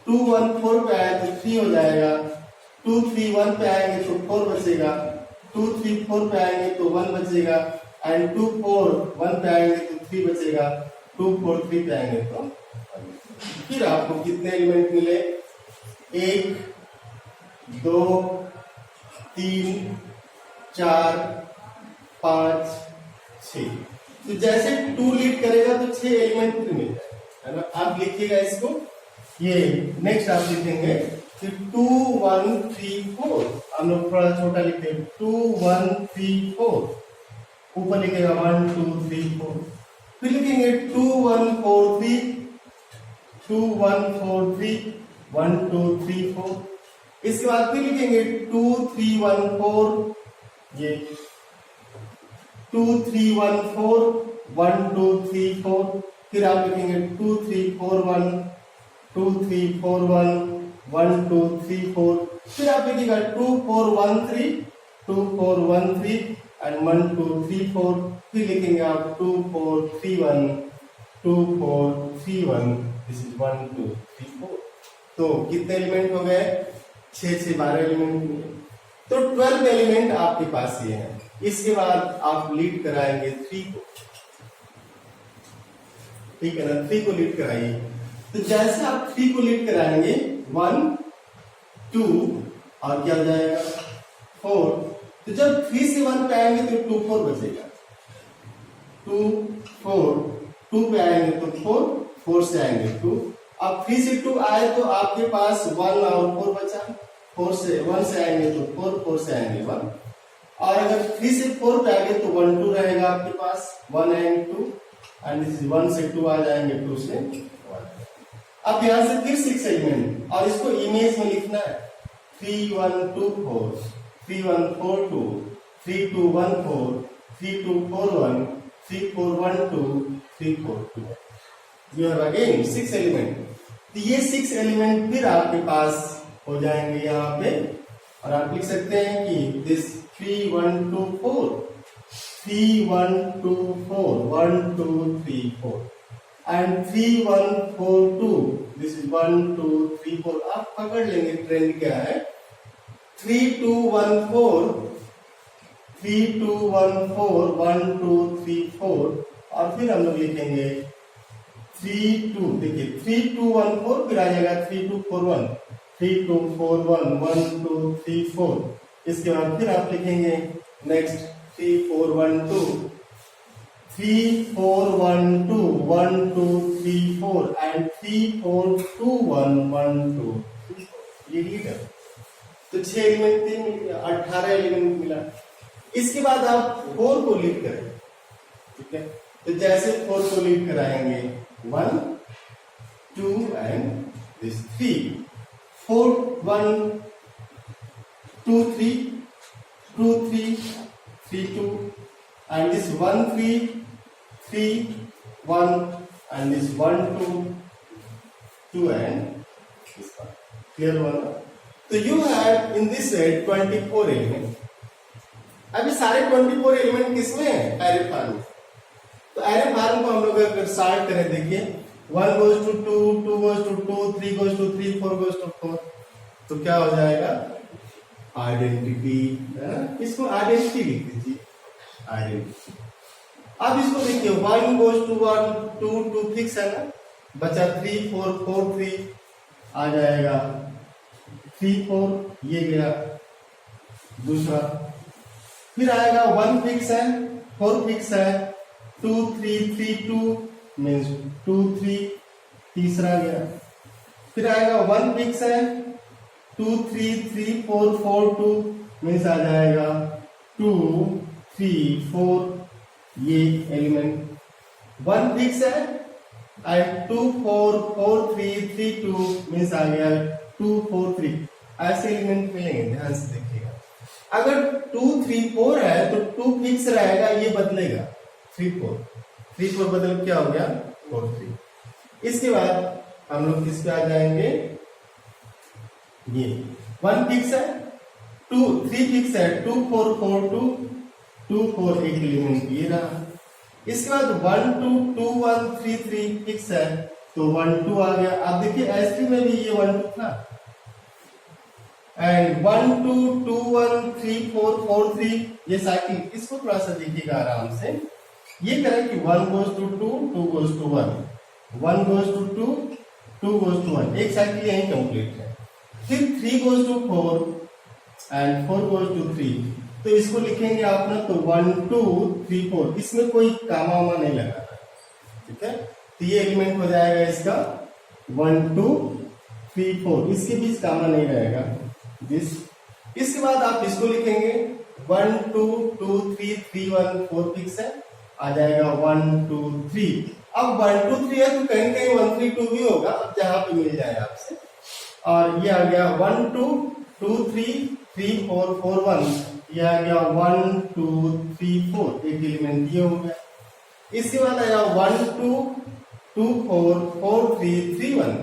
S1: 2 1 4 पे आए तो 3 हो जाएगा, 2 3 1 पे आएंगे तो 4 बचेगा, 2 3 4 पे आएंगे तो 1 बचेगा, एंड 2 4 1 पे आएंगे तो 3 बचेगा, 2 4 3 पे आएंगे तो 1। फिर आपको कितने एलिमेंट मिले? 1 2 3 4 5 6। तो जैसे 2 लीड करेगा तो 6 एलिमेंट फिर मिल जाएगा, है ना। आप लिखिएगा इसको, ये नेक्स्ट आप लिखेंगे कि 2 1 3 4, हम लोग थोड़ा छोटा लिखते हैं 2 1 3 4, ऊपर लिखेगा 1 2 3 4, फिर लिखेंगे 2 1 4 3, 2 1 4 3, 1 2 3 4। इसके बाद फिर लिखेंगे 2 3 1 4, ये 2 3 1 4, 1 2 3 4, फिर आप लिखेंगे 2 3 4 1, 2 3 4 1, 1 2 3 4, फिर आप लिखिएगा 2 4 1 3, 2 4 1 3 and 1 2 3 4, फिर लिखेंगे आप 2 4 3 1, 2 4 3 1, दिस इज 1 2 3 4। तो कितने एलिमेंट हो गए? 6 6 12 एलिमेंट मिले। तो 12 एलिमेंट आपके पास ये है। इसके बाद आप लीड कराएंगे 3 को, ठीक है ना। 3 को लीड कराइए। तो जैसे आप 3 को लीड कराएंगे 1 2 और क्या हो जाएगा? 4। तो जब 3 से 1 पे आएंगे तो 2 4 बचेगा, 2 4, 2 पे आएंगे तो 4, 4 से आएंगे 2। अब 3 से 2 आए तो आपके पास 1 और 4 बचा, 4 से 1 से आएंगे तो 4, 4 से आएंगे 1। और अगर 3 से 4 पे आएंगे तो 1 2 रहेगा आपके पास, 1 एंड 2, एंड दिस 1 से 2 आ जाएंगे, 2 से 1। अब यहां से फिर 6 एलिमेंट, और इसको इमेज में लिखना है 3 1 2 4, 3 1 4 2, 3 2 1 4, 3 2 4 1, 3 4 1 2, 3 4 2। You have again 6 element. तो ये 6 एलिमेंट फिर आपके पास हो जाएंगे यहाँ पे, और आप लिख सकते हैं कि दिस 3 1 2 4, 3 1 2 4, 1 2 3 4, and 3 1 4 2, this is 1 2 3 4। आप पकड़ लेंगे ट्रेंड क्या है। 3214 3214 1 2 3 4 और फिर हम लोग लिखेंगे 32, देखिए 3214 फिर आ जाएगा 3241 3241 1 2 3 4। इसके बाद फिर आप लिखेंगे नेक्स्ट 3412 3412 1 2 3 4 एंड 3421 1 2 3 4। ये लीडर तो 6 एलिमेंट थे, 18 एलिमेंट मिला। इसके बाद आप 4 को लीड करें, ठीक है। तो जैसे 4 को लीड कराएंगे 1 2 and this 3 4 1 2 3 2 3 3 2 and this 1 3 3 1 and this 1 2 2 and this one. Clear one? तो you have in this set 24 element. अभी सारे 24 एलिमेंट किसमें है? Array form. तो एरे फार्म को हम लोग अगर सॉर्ट करें, देखिए 1 goes to 2 2 goes to 2 3 goes to 3 4 goes to 4, तो क्या हो जाएगा? आइडेंटिटी, है ना। इसको आइडेंटिटी लिख दीजिए, आइडेंटिटी। अब इसको देखिए 1 goes to 1 2 2 फिक्स है ना, बचा 3 4 4 3 आ जाएगा 3 4, ये गया दूसरा। फिर आएगा 1 फिक्स है, 4 फिक्स है, 2 3 3 2 मीन्स 2 3 तीसरा गया। फिर आएगा 1 फिक्स है, 2 3 3 4 4 2 मीन्स आ जाएगा 2 3 4, ये एलिमेंट 1 फिक्स है एंड 2 4 4 3 3 2 मीन्स आ गया 2 4 3। ऐसे एलिमेंट मिलेंगे, ध्यान से देखिएगा। अगर 2 3 4 है तो 2 फिक्स रहेगा, ये बदलेगा 3 4 3 4 बदल क्या हो गया 4 3। इसके बाद हम लोग किस पे आ जाएंगे, ये 1 फिक्स है, 2 3 फिक्स है, 2 4 4 2 2 4 एक एलिमेंट ये रहा। इसके बाद 1 2 2 1 3 3 फिक्स है, तो 1 2 आ गया। अब देखिए S3 में भी ये 1 2 था एंड 1 2 2 1 3 4 4 3 ये साइकिल। इसको थोड़ा सा देखिएगा आराम से। ये करें कि 1 goes to 2 2 goes to 1 1 goes to 2 2 goes to 1, एक साइकिल यही कंप्लीट है। फिर 3 goes to 4 and 4 goes to 3, तो इसको लिखेंगे आप ना तो 1 2 3 4, इसमें कोई कामा वामा नहीं लगा, ठीक है। तो ये एलिमेंट हो जाएगा इसका 1 2 3 4, इसके बीच कामा नहीं रहेगा दिस। इसके बाद आप इसको लिखेंगे 1 2 2 3 3 1 4 फिक्स है, आ जाएगा 1 2 3। अब 1 2 3 है तो कहीं कहीं 1 3 2 भी होगा, अब जहां पे मिल जाए आपसे। और ये आ गया 1 2 2 3 3 4 4 1, ये आ गया 1 2 3 4, एक एलिमेंट ये हो गया। इसके बाद आया 1 2 2 4 4 3 3 1,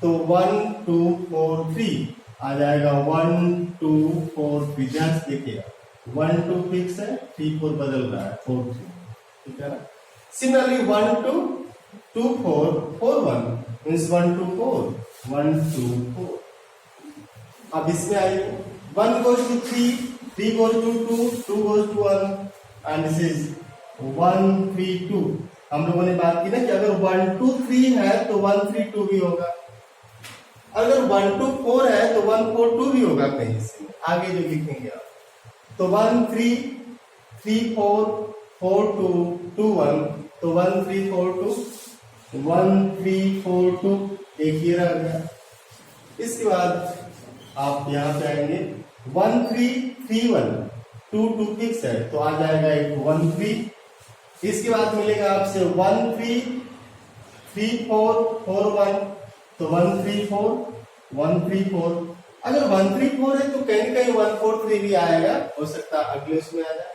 S1: तो 1 2 4 3 आ जाएगा 1 2 4 3। ध्यान से देखिएगा 1 2 फिक्स है, 3 4 बदल रहा है 4 3, ठीक है ना। Similarly 1 2 2 4 4 1 means 1 2 4 1 2 4। अब इसमें आइए 1 goes to 3 3 goes to 2 2 goes to 1 and this is 1 3 2। हम लोगों ने बात की ना कि अगर 1 2 3 है तो 1 3 2 भी होगा, अगर 1 2 4 है तो 1 4 2 भी होगा कहीं से आगे जो लिखेंगे आप। तो 1 3 3 4 4 2 2 1, तो 1 3 4 2 1 3 4 2, एक ये रह गया। इसके बाद आप यहाँ पे आएंगे 1 3 3 1 2 2 फिक्स है, तो आ जाएगा एक 1 3। इसके बाद मिलेगा आपसे 1 3 3 4 4 1, तो 1 3 4 1 3 4। अगर 1 3 4 है तो कहीं कहीं 1 4 3 भी आएगा, हो सकता है अगले उसमें आ जाए।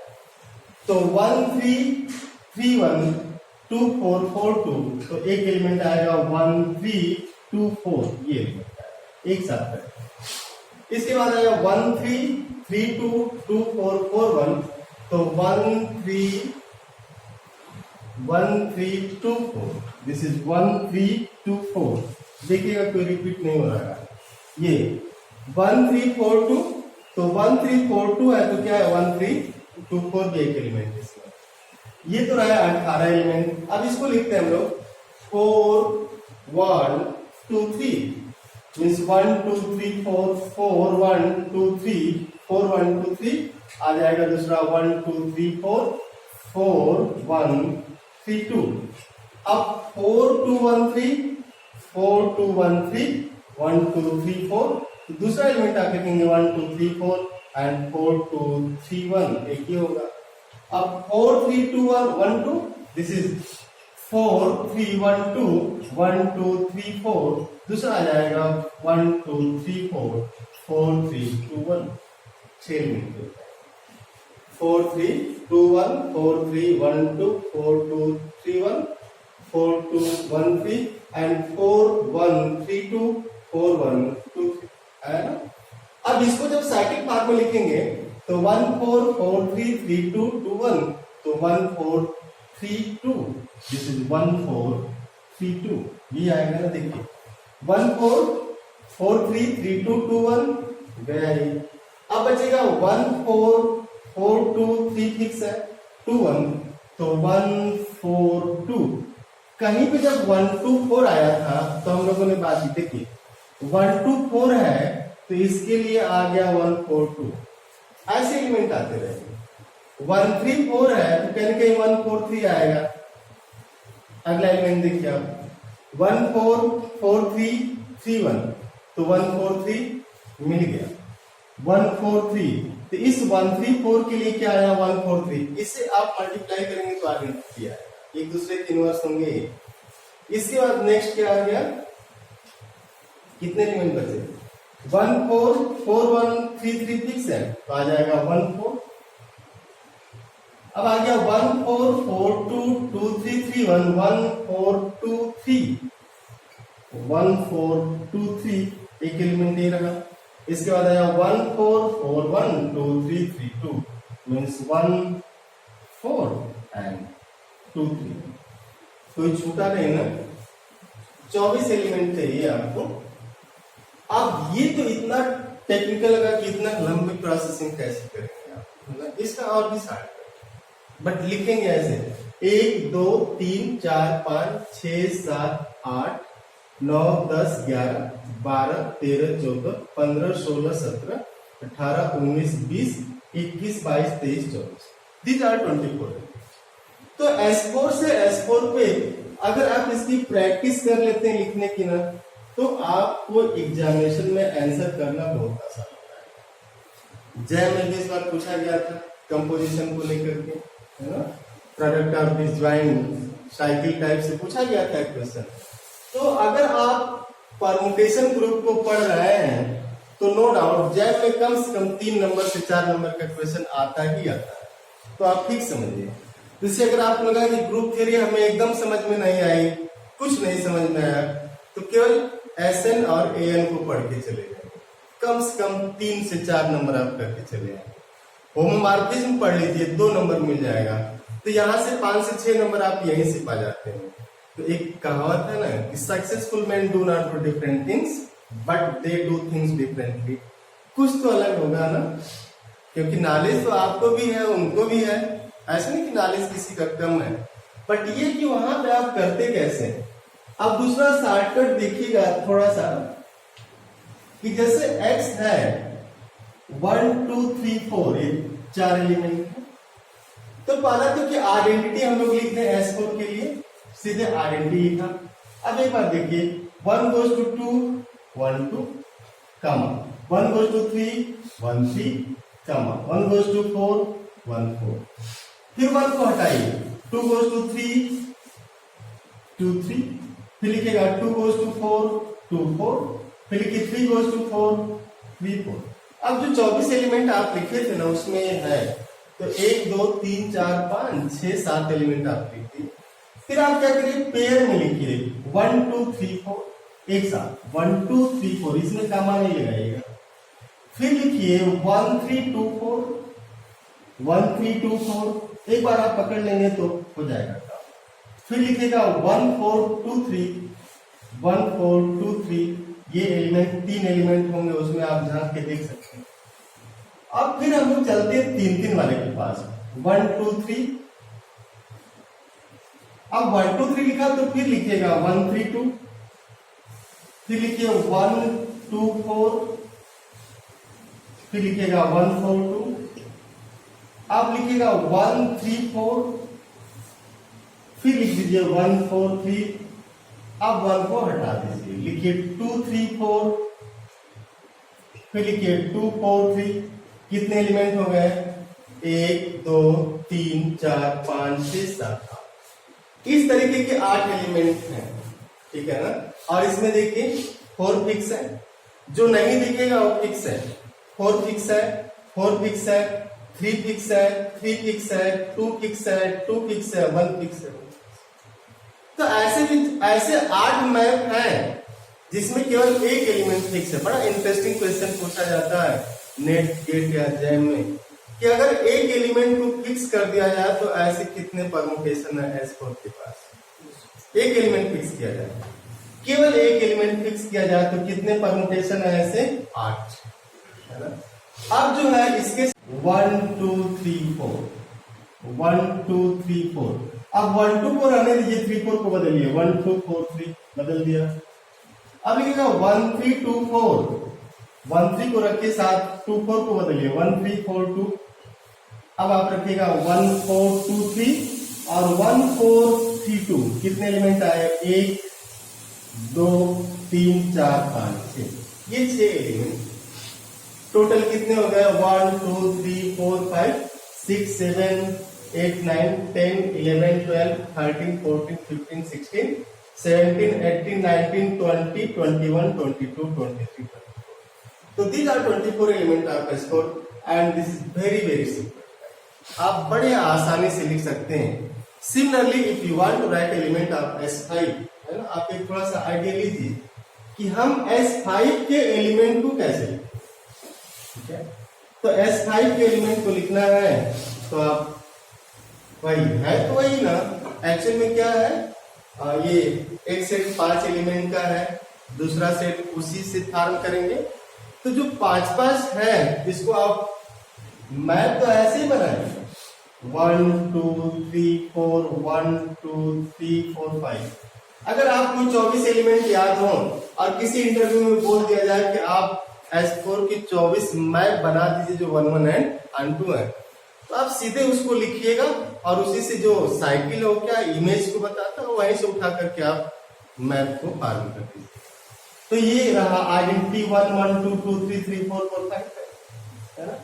S1: तो 1 3 3 1 2 4 4 2, तो एक एलिमेंट आएगा 1 3 2 4, ये एलिमेंट आएगा एक साथ है। इसके बाद आएगा 1 3 3 2 2 4 4 1, तो 1 3 1 3 2 4, दिस इज 1 3 2 4। देखिएगा कोई रिपीट नहीं हो रहा है। ये 1 3 4 2 तो 1 3 4 2 है तो क्या है 1 3 2 4 भी एक एलिमेंट है इसमें। ये तो रहा 18 एलिमेंट। अब इसको लिखते हैं हम लोग 4 1 2 3 मीन्स 1 2 3 4 4 1 2 3 4 1 2 3 आ जाएगा दूसरा 1 2 3 4 4 1 3 2। अब 4 2 1 3 4 2 1 3 1 2 3 4 दूसरा एलिमेंट आप लिखेंगे 1 2 3 4 एंड 4 2 3 1 एक ही होगा। अब 4 3 2 1 2 दिस इज 4 3 1 2 1 2 3 4 दूसरा आ जाएगा 1 2 3 4 4 3 2 1 6 एलिमेंट 4 3 2 1 4 3 1 2 4 2 3 1 4 2 1 3 एंड 4 1 3 2 4 1 2 3 है ना। अब इसको जब साइक्लिक पार्ट में लिखेंगे तो 1 4 4 3 3 2 2 1 तो 1 4 3 2 दिस इज 1 4 3 2 ये आएगा ना। देखिए 1 4 4 3 3 2 2 1 गया ये। अब बचेगा 1 4 4 2 3 फिक्स है 2 1 तो 1 4 2 कहीं पे जब 1 2 4 आया था तो हम लोगों ने बात की देखी 1 2 4 है तो इसके लिए आ गया 1 4 2 ऐसे एलिमेंट आते रहेंगे। 1 3 4 है तो कहीं कहीं 1 4 3 आएगा। अगला एलिमेंट देखिए आप 1 4 4 3 3 1 तो 1 4 3 मिल गया 1 4 3 तो इस 1 3 4 के लिए क्या आया 1 4 3 इससे आप मल्टीप्लाई करेंगे तो आइडेंटिटी आएगा एक दूसरे के इनवर्स होंगे। इसके बाद नेक्स्ट क्या आ गया कितने एलिमेंट बचे 1 4 4 1 3 3 फिक्स है तो आ जाएगा 1 4। अब आ गया 1 4 4 2 2 3 3 1 1 4 2 3 1 4 2 3 एक एलिमेंट ये रहा। इसके बाद आया 1 4 4 1 2 3 3 2 मीन्स 1 4 एंड 2 3 कोई छूटा नहीं ना 24 एलिमेंट चाहिए आपको। अब ये तो इतना टेक्निकल लगा कि इतना लंबी प्रोसेसिंग कैसे करेंगे आप मतलब इसका और भी शार्ट बट लिखेंगे ऐसे 1 2 3 4 5 6 7 8 9 10 11 12 13 14 15 16 17 18 19 20 21 22 23 24 these are 24। तो S4 से S4 पे अगर आप इसकी प्रैक्टिस कर लेते हैं लिखने की ना तो आपको एग्जामिनेशन में आंसर करना बहुत आसान होता है। जय में भी इस बार पूछा गया था कंपोजिशन को लेकर के है ना product of disjoint cycle type से पूछा गया था क्वेश्चन। तो अगर आप परमुटेशन ग्रुप को पढ़ रहे हैं तो नो डाउट जय में कम से कम 3 नंबर से 4 नंबर का क्वेश्चन आता ही आता है तो आप ठीक समझिए। जिससे अगर आपको लगा कि ग्रुप थ्योरी हमें एकदम समझ में नहीं आई कुछ नहीं समझ में आया तो केवल SN और AN को पढ़ के चले जाए कम से कम 3 से 4 नंबर आप करके चले जाए। होमोमॉर्फिज्म पढ़ लीजिए 2 नंबर मिल जाएगा तो यहाँ से 5 से 6 नंबर आप यहीं से पा जाते हैं। तो एक कहावत है ना कि successful man do not do different things but they do things differently. कुछ तो अलग होगा ना क्योंकि नॉलेज तो आपको भी है उनको भी है ऐसा नहीं कि नॉलेज किसी का कम है बट ये कि वहां पे आप करते कैसे। अब दूसरा शॉर्टकट देखिएगा थोड़ा सा कि जैसे x है 1 2 3 4 ये 4 एलिमेंट है तो पहला तो कि आइडेंटिटी हम लोग लिखते हैं S4 के लिए सीधे आइडेंटिटी लिखा। अब एक बार देखिए 1 goes to 2 1 2 कमा 1 goes to 3 1 3 कमा 1 goes to 4 1 4 फिर 1 को हटाइए 2 goes to 3 2 3 फिर लिखेगा 2 goes to 4 2 4 फिर लिखिए 3 goes to 4 3 4। अब जो 24 एलिमेंट आप लिखे थे ना उसमें ये है तो 1 2 3 4 5 6 7 एलिमेंट आप लिखिए। फिर आप क्या करिए पेयर में लिखिए 1 2 3 4 एक साथ 1 2 3 4 इसमें कामा नहीं लगाइएगा। फिर लिखिए 1 3 2 4 1 3 2 4 एक बार आप पकड़ लेंगे तो हो जाएगा। फिर लिखिएगा 1 4 2 3 1 4 2 3 ये एलिमेंट 3 एलिमेंट होंगे उसमें आप झांक के देख सकते हैं अब फिर हम लोग चलते हैं 3 वाले के पास, 1 2 3। अब 1 2 3 लिखा तो फिर लिखिएगा 1 3 2, फिर लिखिए 1 2 4, फिर लिखिएगा 1 4 2, अब लिखिएगा 1 3 4, फिर लिख दीजिए 1 4 3, अब 1 को हटा दीजिए, लिखिए 2 3 4, फिर लिखिए 2 4 3। कितने एलिमेंट हो गए? 1 2 3 4 5 6 7 8। इस तरीके के 8 एलिमेंट हैं, ठीक है ना। और इसमें देखिए 4 फिक्स है, जो नहीं दिखेगा वो फिक्स है। 4 फिक्स है, 4 फिक्स है, 3 फिक्स है, 3 फिक्स है, 2 फिक्स है, 2 फिक्स है, 1 फिक्स है। तो ऐसे 8 मैप हैं जिसमें केवल एक एलिमेंट फिक्स है। बड़ा इंटरेस्टिंग क्वेश्चन पूछा जाता है नेट गेट या जैम में कि अगर एक एलिमेंट को फिक्स कर दिया जाए तो ऐसे कितने परमुटेशन है S4 के पास। एक एलिमेंट फिक्स किया जाए, केवल एक एलिमेंट फिक्स किया जाए तो कितने परमुटेशन है ऐसे? 8, है ना। अब जो है इसके 1 2 3 4, 1 2 3 4। अब 1 2 को रहने दीजिए, 3 4 को बदलिए, 1 2 4 3 बदल दिया। अब लिखिएगा 1 3 2 4, 1 3 को रखिए साथ, 2 4 को बदलिए, 1 3 4 2। अब आप रखिएगा 1 4 2 3 और 1 4 3 2। कितने एलिमेंट आए? 1 2 3 4 5 6, ये 6 एलिमेंट। टोटल कितने हो गए? 1 2 3 4 5 6 7 8 9 10 11 12 13 14 15 16 17 18 19 20 21 22 23 24। तो these are 24 element of S4 and this is very simple. आप बड़े आसानी से लिख सकते हैं। Similarly, if you want to write element of S5, है ना, आप एक थोड़ा सा आइडिया लीजिए कि हम S5 के एलिमेंट को कैसे लिखें। ठीक है, तो S5 के एलिमेंट को लिखना है तो आप वही है तो वही ना, एक्चुअल में क्या है, ये एक सेट 5 एलिमेंट का है, दूसरा सेट उसी से फॉर्म करेंगे। तो जो 5 है इसको आप मैप तो ऐसे ही बनाएंगे, 1 2 3 4 1 2 3 4 5। अगर आपको 24 एलिमेंट याद हो और किसी इंटरव्यू में बोल दिया जाए कि आप S4 की 24 मैप बना दीजिए जो 1 1 एंड 2 है, तो आप सीधे उसको लिखिएगा और उसी से जो साइकिल हो क्या इमेज को बताता है वहीं से उठा करके आप मैप को फॉर्म कर दीजिए। तो ये रहा आइडेंटिटी 1 1 2 2 3 3 4 4 5, है ना।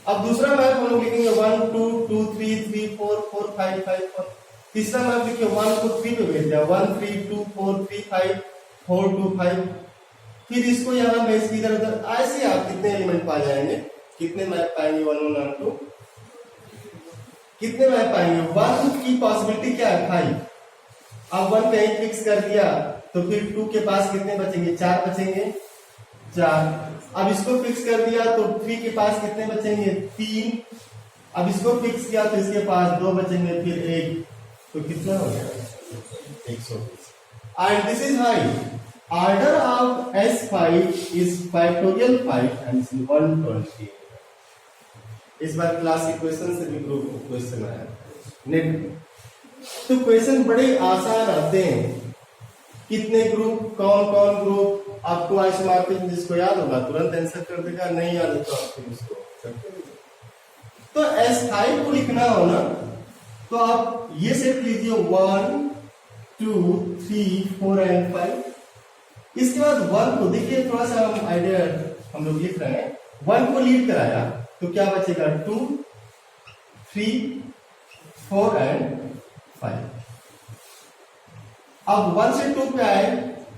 S1: अब दूसरा मैप हम लोग लिखेंगे 1 2 2 3 3 4 4 5 5 4। तीसरा मैप लिखिए 1 को 3 पे भेज दिया, 1 3 2 4 3 5 4 2 5। फिर इसको यहाँ भेज के इधर उधर, ऐसे आप कितने एलिमेंट पा जाएंगे, कितने मैप पाएंगे 1 1 1 2, कितने मैप पाएंगे। 1 की पॉसिबिलिटी क्या है? 5। अब 1 कहीं फिक्स कर दिया तो फिर 2 के पास कितने बचेंगे? 4 बचेंगे, 4। अब इसको फिक्स कर दिया तो 3 के पास कितने बचेंगे? 3। अब इसको फिक्स किया तो इसके पास 2 बचेंगे, फिर 1, तो कितना हो गया? 120। And this is high order of S5 is factorial 5 and 120। इस बार क्लास इक्वेशन से भी ग्रुप क्वेश्चन आया नेट में। तो क्वेश्चन बड़े आसान आते हैं। कितने ग्रुप, कौन कौन ग्रुप, आपको आइसोमॉर्फिज्म जिसको याद होगा तुरंत आंसर कर देगा, नहीं याद हो तो आपको इसको। तो S5 को लिखना हो ना तो आप ये सेट लीजिए 1 2 3 4 एंड 5। इसके बाद 1 को देखिए, थोड़ा सा हम आइडिया हम लोग लिख रहे हैं। 1 को लीड कराया तो क्या बचेगा? 2 3 4 एंड 5। अब 1 से 2 पे आए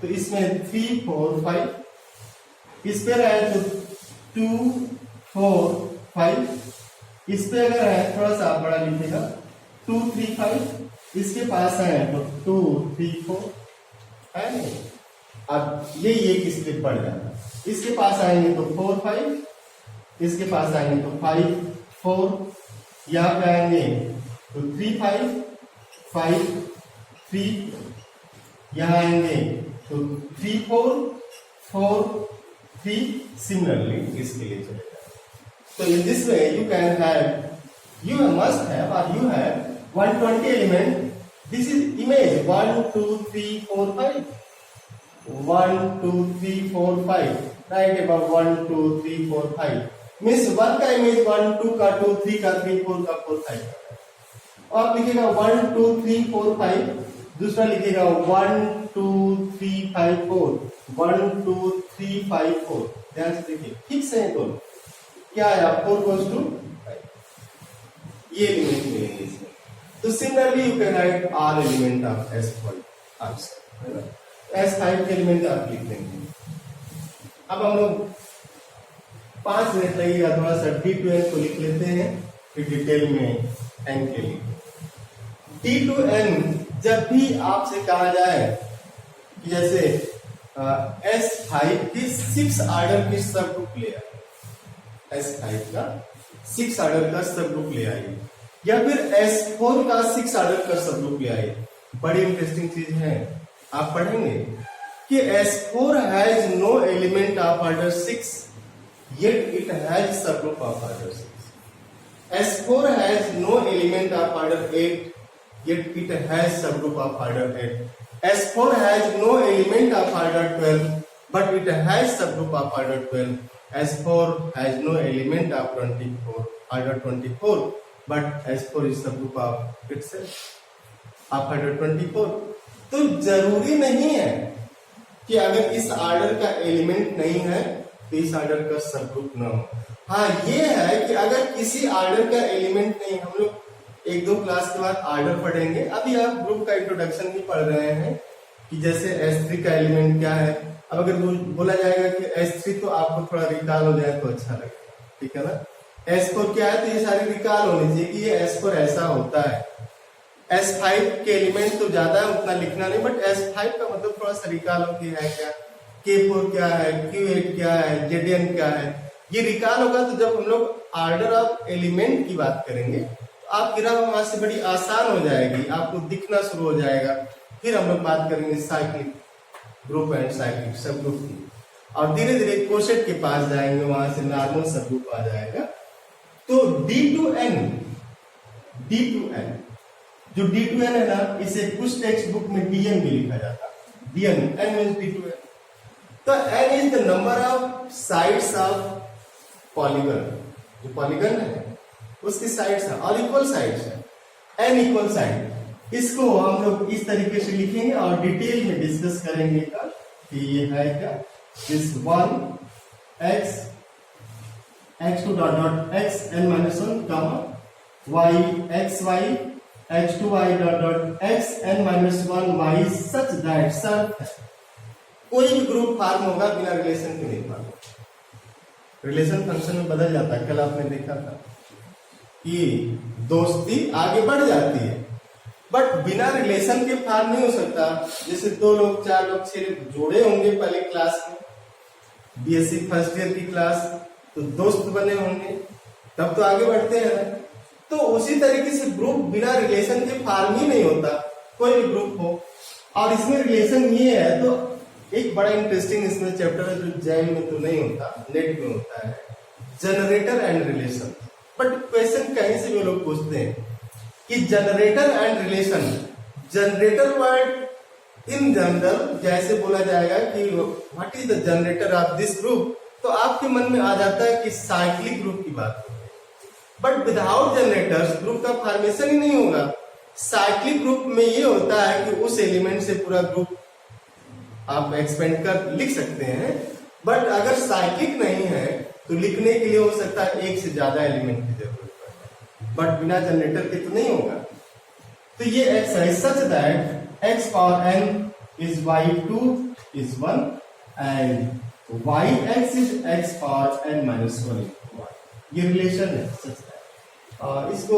S1: तो इसमें 3 4 5। इस पे आए तो 2 4 5। इस पे अगर है थोड़ा सा बड़ा लिखेगा 2 3 5। इसके पास आए तो 2 3 4 है नहीं। अब ये किस पे पड़ जाता है, इसके पास आएंगे तो 4 5, इसके पास आएंगे तो 5 4। यहाँ पे आएंगे तो 3 5 5 3। यहाँ आएंगे तो 3 4 4 3। सिमिलरली इसके लिए चलेगा। So in this way, you must have, or you have 120 element. This is image 1, 2, 3, 4, 5. 1, 2, 3, 4, 5. Right above 1, 2, 3, 4, 5. Means 1 का इमेज 1, 2 का 2, 3 का 3, 4 का 4, 5. और आप लिखेगा 1, 2, 3, 4, 5. दूसरा लिखेगा 1, 2, 3, 5, 4. 1, 2, 3, 5, 4. ध्यान से देखिए, ठीक से है दोनों. क्या आया? 4 goes to 5. ये एलिमेंट मिलेंगे इसमें. तो similarly you can write are element of S5 answer. S5 के एलिमेंट आप लिख देंगे. अब हम लोग 5 मिनट लगेगा, थोड़ा सा D2N को लिख लेते हैं, फिर डिटेल में N के लिए. D2N जब भी आपसे कहा जाए कि जैसे S5 की 6 ऑर्डर की सब ग्रुप ले आए, S5 का 6 ऑर्डर का सब ग्रुप ले आइए, या फिर S4 का 6 ऑर्डर का सब ग्रुप ले आइए. बड़ी इंटरेस्टिंग चीज है, आप पढ़ेंगे कि S4 has no element of order 6 yet it has subgroup of order 6. S4 has no element of order 8 yet it has subgroup of order 8. S4 has no element of order 12 but it has subgroup of order 12. S4 has no element of 24 order 24 but S4 is subgroup of itself of order 24. तो जरूरी नहीं है कि अगर इस order का element नहीं है तो इस ऑर्डर का सब ग्रुप ना हो. हाँ, ये है कि अगर किसी ऑर्डर का एलिमेंट नहीं, हम लोग 1-2 क्लास के बाद ऑर्डर पढ़ेंगे. अभी आप ग्रुप का इंट्रोडक्शन भी पढ़ रहे हैं कि जैसे S3 का एलिमेंट क्या है. अब अगर बोला जाएगा कि S3 तो आपको थोड़ा रिकॉल हो जाए तो अच्छा लगेगा, ठीक है ना. S4 क्या है तो ये सारे रिकॉल होने चाहिए कि ये S4 ऐसा होता है. S5 के एलिमेंट तो ज्यादा है, उतना लिखना नहीं, बट S5 का मतलब थोड़ा सा रिकॉल होती है क्या, K4 क्या है, Q8 क्या है, ZN क्या है, ये रिकॉल होगा. तो जब हम लोग ऑर्डर ऑफ एलिमेंट की बात करेंगे तो आप ग्राफ वहां से बड़ी आसान हो जाएगी, आपको दिखना शुरू हो जाएगा. फिर हम लोग बात करेंगे साइक्लिक ग्रुप एंड साइक्लिक सब ग्रुप की, और धीरे धीरे कोशेट के पास जाएंगे, वहां से नॉर्मल सब ग्रुप आ जाएगा. तो D2N जो D2N है ना, इसे कुछ टेक्स्ट बुक में DN भी लिखा जाता है. DN N means D2N. तो N is the number of sides of polygon. जो पॉलीगन है उसकी साइड्स है और इक्वल साइड्स है. N इक्वल साइड, इसको हम लोग इस तरीके से लिखेंगे और डिटेल में डिस्कस करेंगे कि ये है क्या. This 1 x x2 dot dot x n minus 1 comma y x y x2y dot dot x n minus 1 y such that Surf कोई भी ग्रुप फॉर्म होगा बिना रिलेशन के नहीं फॉर्म. रिलेशन फंक्शन में बदल जाता है. कल आपने देखा था कि दोस्ती आगे बढ़ जाती है, बट बिना रिलेशन के फॉर्म नहीं हो सकता. जैसे 2 लोग 4 लोग 6 लोग जोड़े होंगे पहले क्लास में, BSc फर्स्ट ईयर की क्लास, तो दोस्त बने होंगे, तब तो आगे बढ़ते हैं. तो उसी तरीके से ग्रुप बिना रिलेशन के फॉर्म ही नहीं होता, कोई भी ग्रुप हो. और इसमें रिलेशन ये है, तो एक बड़ा इंटरेस्टिंग इसमें चैप्टर है जो जैम में तो नहीं होता, नेट में होता है, generator and relation. But question कहीं से भी लोग पूछते हैं कि generator and relation. Generator word in general जैसे बोला जाएगा कि what is the generator off this group, तो आपके मन में आ जाता है कि साइक्लिक ग्रुप की बात है. बट विदाउट जनरेटर्स ग्रुप का फॉर्मेशन ही नहीं होगा. साइक्लिक ग्रुप में ये होता है कि उस एलिमेंट से पूरा ग्रुप आप एक्सपेंड कर लिख सकते हैं. बट अगर साइक्लिक नहीं है तो लिखने के लिए हो सकता है एक से ज्यादा एलिमेंट की जरूरत पड़े, बट बिना जनरेटर के तो नहीं होगा. तो ये exercise such that x power n is y2 is 1 and yx is x power n minus 1 into y. ये रिलेशन है सच दैट. और इसको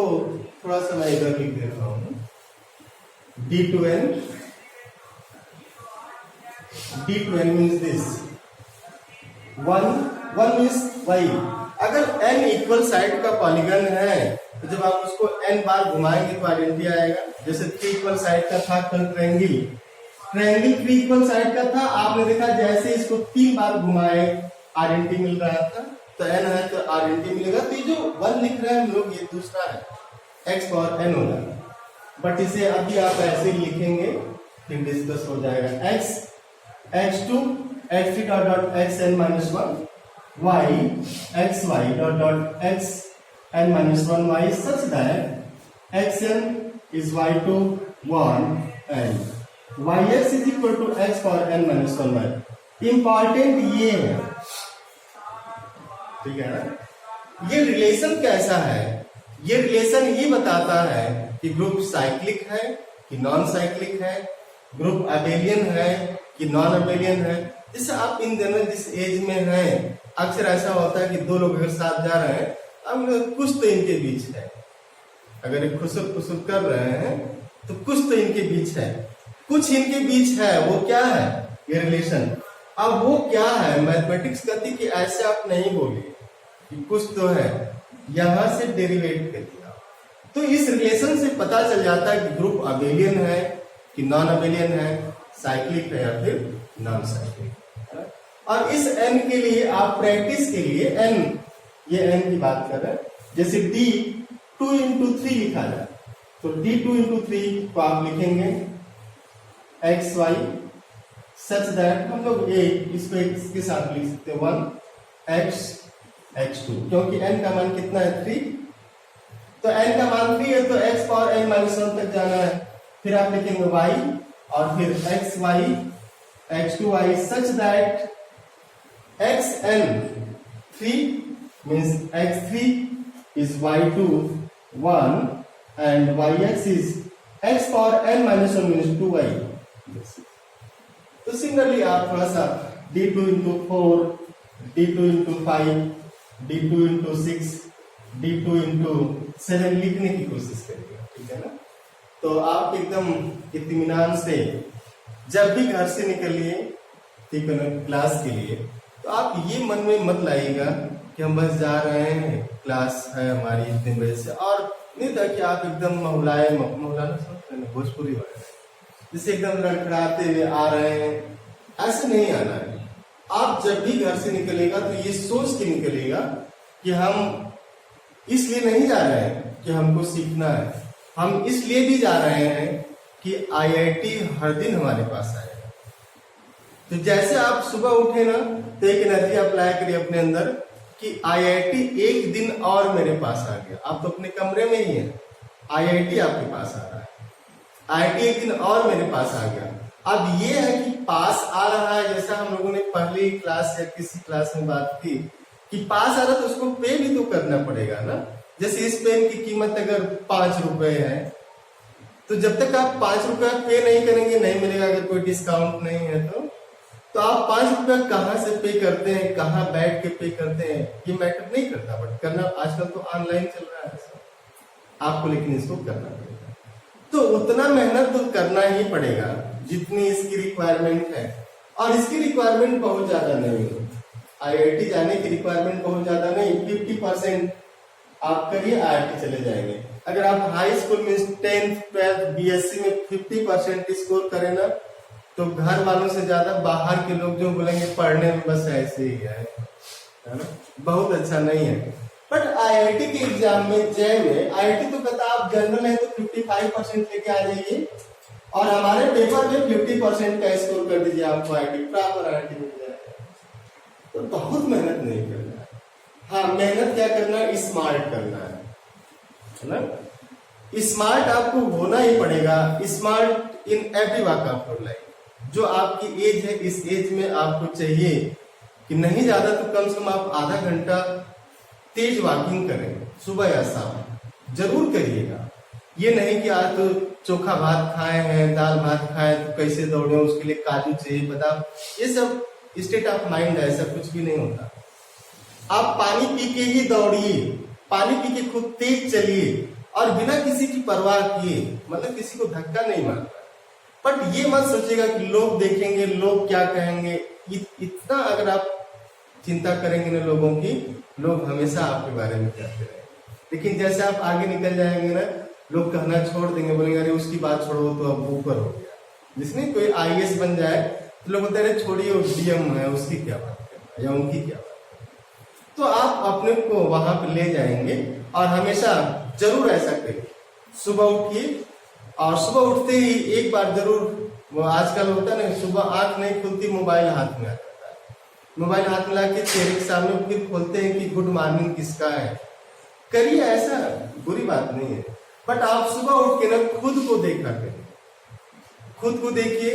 S1: थोड़ा सा मैं इधर लिख दे रहा हूं. D2N means this 1 means y. अगर n इक्वल साइड का पॉलीगन है तो जब आप उसको n बार घुमाएंगे तो आइडेंटिटी आएगा. जैसे 3 इक्वल साइड का था कल ट्रायंगल 3 इक्वल साइड का था, आपने देखा जैसे इसको 3 बार घुमाए आइडेंटिटी मिल रहा था. तो n है तो RNT मिलेगा। तो ये जो 1 लिख रहे हैं हम लोग ये दूसरा है, x पावर n होगा, बट इसे अभी आप ऐसे ही लिखेंगे फिर डिस्कस हो जाएगा। x x2 x3 dot dot xn minus 1 y xy dot dot xn minus 1 y such that xn is y2 1 and yx is equal to x power n minus 1 y। Important ये है, ठीक है ना। ये relation कैसा है, ये relation ही बताता है कि ग्रुप साइक्लिक है कि नॉन साइक्लिक है, ग्रुप अबेलियन है कि नॉन अबेलियन है। जैसे आप इन दोनों जिस एज में हैं, अक्सर ऐसा होता है कि दो लोग अगर साथ जा रहे हैं, अब कुछ तो इनके बीच है, अगर एक खुसुर खुसुर कर रहे हैं तो कुछ तो इनके बीच है, कुछ इनके बीच है। वो क्या है, ये रिलेशन। अब वो क्या है, मैथमेटिक्स कहती कि ऐसे आप नहीं बोलिए कि कुछ तो है, यहां से डेरिवेट कर दिया। तो इस रिलेशन से पता चल जाता है कि ग्रुप अबेलियन है कि नॉन अबेलियन है, साइक्लिक है या फिर नॉन साइक्लिक। और इस n के लिए आप प्रैक्टिस के लिए n, ये n की बात कर रहे हैं, जैसे d 2 into 3 लिखा जाए तो d 2 into 3 को आप लिखेंगे x y सच दैट हम लोग इसको इसके साथ लिख सकते हैं 1 x x2, क्योंकि n का मान कितना है 3, तो n का मान 3 है तो x पावर n माइनस 1 तक जाना है। फिर आप लिखेंगे y और फिर x y x2 y such that xn 3 means x3 is y2 1 and yx is x power n minus 1 means 2y। तो सिमिलरली आप थोड़ा सा d2 into 4 d2 into 5 d2 into 6 d2 into 7 लिखने की कोशिश करिएगा, ठीक है ना। तो आप एकदम इत्मीनान से जब भी घर से निकलिए, ठीक है ना, क्लास के लिए, तो आप ये मन में मत लाइएगा कि हम बस जा रहे हैं, क्लास है हमारी इतने बजे से, और नहीं था कि आप एकदम महलाना समझते हैं भोजपुरी वाले, जैसे एकदम लड़खड़ाते हुए आ रहे हैं, ऐसे नहीं आना है। आप जब भी घर से निकलेगा तो ये सोच के निकलेगा कि हम इसलिए नहीं जा रहे हैं कि हमको सीखना है, हम इसलिए भी जा रहे हैं कि IIT हर दिन हमारे पास आएगा। तो जैसे आप सुबह उठे ना तो एक एनर्जी अप्लाई करिए अपने अंदर कि IIT एक दिन और मेरे पास आ गया। आप तो अपने कमरे में ही हैं, IIT आपके पास आ रहा है, IIT एक दिन और मेरे पास आ गया। अब ये है कि पास आ रहा है, जैसा हम लोगों ने पहली क्लास या किसी क्लास में बात की कि पास आ रहा तो उसको पे भी तो करना पड़ेगा ना। जैसे इस पेन की कीमत अगर 5 रुपए है, तो जब तक आप 5 रुपया पे नहीं करेंगे नहीं मिलेगा, अगर कोई डिस्काउंट नहीं है तो आप 5 रुपया कहाँ से पे करते हैं, कहाँ बैठ के पे करते हैं, ये मैटर नहीं करता, बट करना आजकल तो ऑनलाइन चल रहा है आपको, लेकिन इसको करना पड़ेगा। तो उतना मेहनत तो करना ही पड़ेगा जितनी इसकी रिक्वायरमेंट है, और इसकी रिक्वायरमेंट बहुत ज्यादा नहीं है। IIT जाने की रिक्वायरमेंट बहुत ज्यादा नहीं, 50% आप करिए IIT चले जाएंगे। अगर आप हाई स्कूल में 10th 12th BSc में 50% स्कोर करें ना, तो घर वालों से ज्यादा बाहर के लोग जो बोलेंगे पढ़ने में बस ऐसे ही है ना, बहुत अच्छा नहीं है। बट IIT के एग्जाम में जय में IIT तो कहता आप जनरल है तो 55% लेके आ जाइए, और हमारे पेपर में 50% का स्कोर कर दीजिए, आपको IIT प्रॉपर IIT मिल जाएगा। तो बहुत मेहनत नहीं करना है। हाँ, मेहनत क्या करना है, स्मार्ट करना है ना। स्मार्ट आपको होना ही पड़ेगा, smart in every walk of life. जो आपकी एज है, इस एज में आपको चाहिए कि नहीं ज्यादा तो कम से कम आप आधा घंटा तेज वॉकिंग करें, सुबह या शाम जरूर करिएगा। ये नहीं कि आज तो चोखा भात खाए हैं, दाल भात खाए तो कैसे दौड़े, उसके लिए काजू चाहिए, बादाम, ये सब स्टेट ऑफ माइंड है, ऐसा कुछ भी नहीं होता। आप पानी पी के ही दौड़िए, पानी पी के खुद तेज चलिए, और बिना किसी की परवाह किए, मतलब किसी को धक्का नहीं मारना। बट ये मत सोचिएगा कि लोग देखेंगे, लोग क्या कहेंगे, इतना अगर आप चिंता करेंगे ना लोगों की, लोग हमेशा आपके बारे में कहते रहेंगे। लेकिन जैसे आप आगे निकल जाएंगे ना, लोग कहना छोड़ देंगे, बोलेंगे अरे उसकी बात छोड़ो तो अब ऊपर हो गया। जिसने कोई IAS बन जाए तो लोग बोलते हैं छोड़िए वो DM है, उसकी क्या बात करना या उनकी क्या बात करना। तो आप अपने को वहां पे ले जाएंगे। और हमेशा जरूर ऐसा करिए, सुबह उठिए और सुबह उठते ही एक बार जरूर, वो आजकल होता है ना, सुबह आंख नहीं खुलती मोबाइल हाथ में आ जाता है, मोबाइल हाथ में लाके चेहरे के सामने फिर खोलते हैं कि गुड मॉर्निंग किसका है। करिए ऐसा, बुरी बात नहीं है, बट आप सुबह उठ के ना खुद को देखा करिए, खुद को देखिए,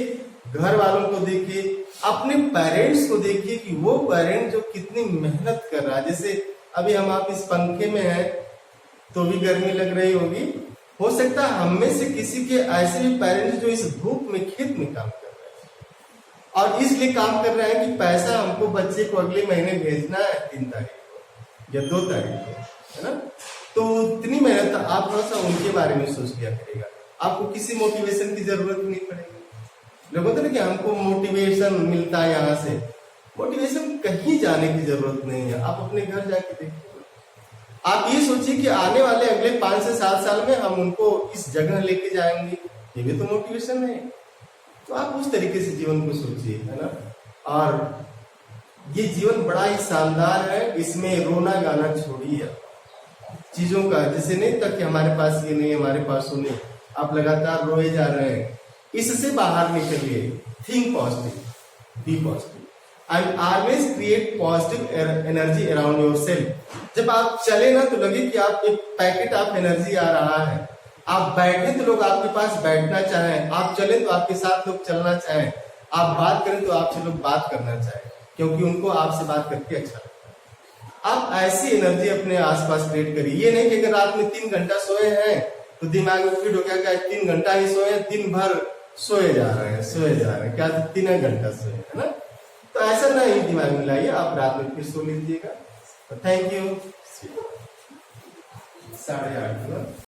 S1: घर वालों को देखिए, अपने पेरेंट्स को देखिए कि वो पेरेंट जो कितनी मेहनत कर रहा है। जैसे अभी हम आप इस पंखे में हैं तो भी गर्मी लग रही होगी, हो सकता है हम में से किसी के ऐसे भी पेरेंट्स जो इस धूप में खेत में काम कर रहे हैं और इसलिए काम कर रहे हैं कि पैसा हमको बच्चे को अगले महीने भेजना है 3 तारीख को या 2 तारीख को, है ना। तो इतनी मेहनत आप थोड़ा सा उनके बारे में सोच लिया करेगा, आपको किसी मोटिवेशन की जरूरत नहीं पड़ेगी। लोग बोलते ना कि हमको मोटिवेशन मिलता है यहाँ से, मोटिवेशन कहीं जाने की जरूरत नहीं है, आप अपने घर जाके देखिए। आप ये सोचिए कि आने वाले अगले 5 से 7 साल में हम उनको इस जगह लेके जाएंगे, ये भी तो मोटिवेशन है। तो आप उस तरीके से जीवन को सोचिए, है ना। और ये जीवन बड़ा ही शानदार है, इसमें रोना गाना छोड़िए चीजों का, जैसे नहीं था कि हमारे पास ये नहीं, हमारे पास वो नहीं, आप लगातार रोए जा रहे हैं। इससे बाहर निकलिए, think positive, be positive and always create positive energy around yourself. जब आप चले ना तो लगे कि आप एक पैकेट ऑफ एनर्जी आ रहा है, आप बैठे तो लोग आपके पास बैठना चाहें, आप चले तो आपके साथ लोग चलना चाहें, आप बात करें तो आपसे लोग बात करना चाहें, क्योंकि उनको आपसे बात करके अच्छा लगता है। आप ऐसी एनर्जी अपने आसपास क्रिएट करिए। ये नहीं कि अगर रात में 3 घंटा सोए हैं तो दिमाग में फिट हो गया 3 घंटा ही सोए, दिन भर सोए जा रहे हैं, क्या 3 घंटा सोए, है ना। तो ऐसा नहीं दिमाग में लाइए, आप रात में फिर सो लीजिएगा। Thank you. 8:30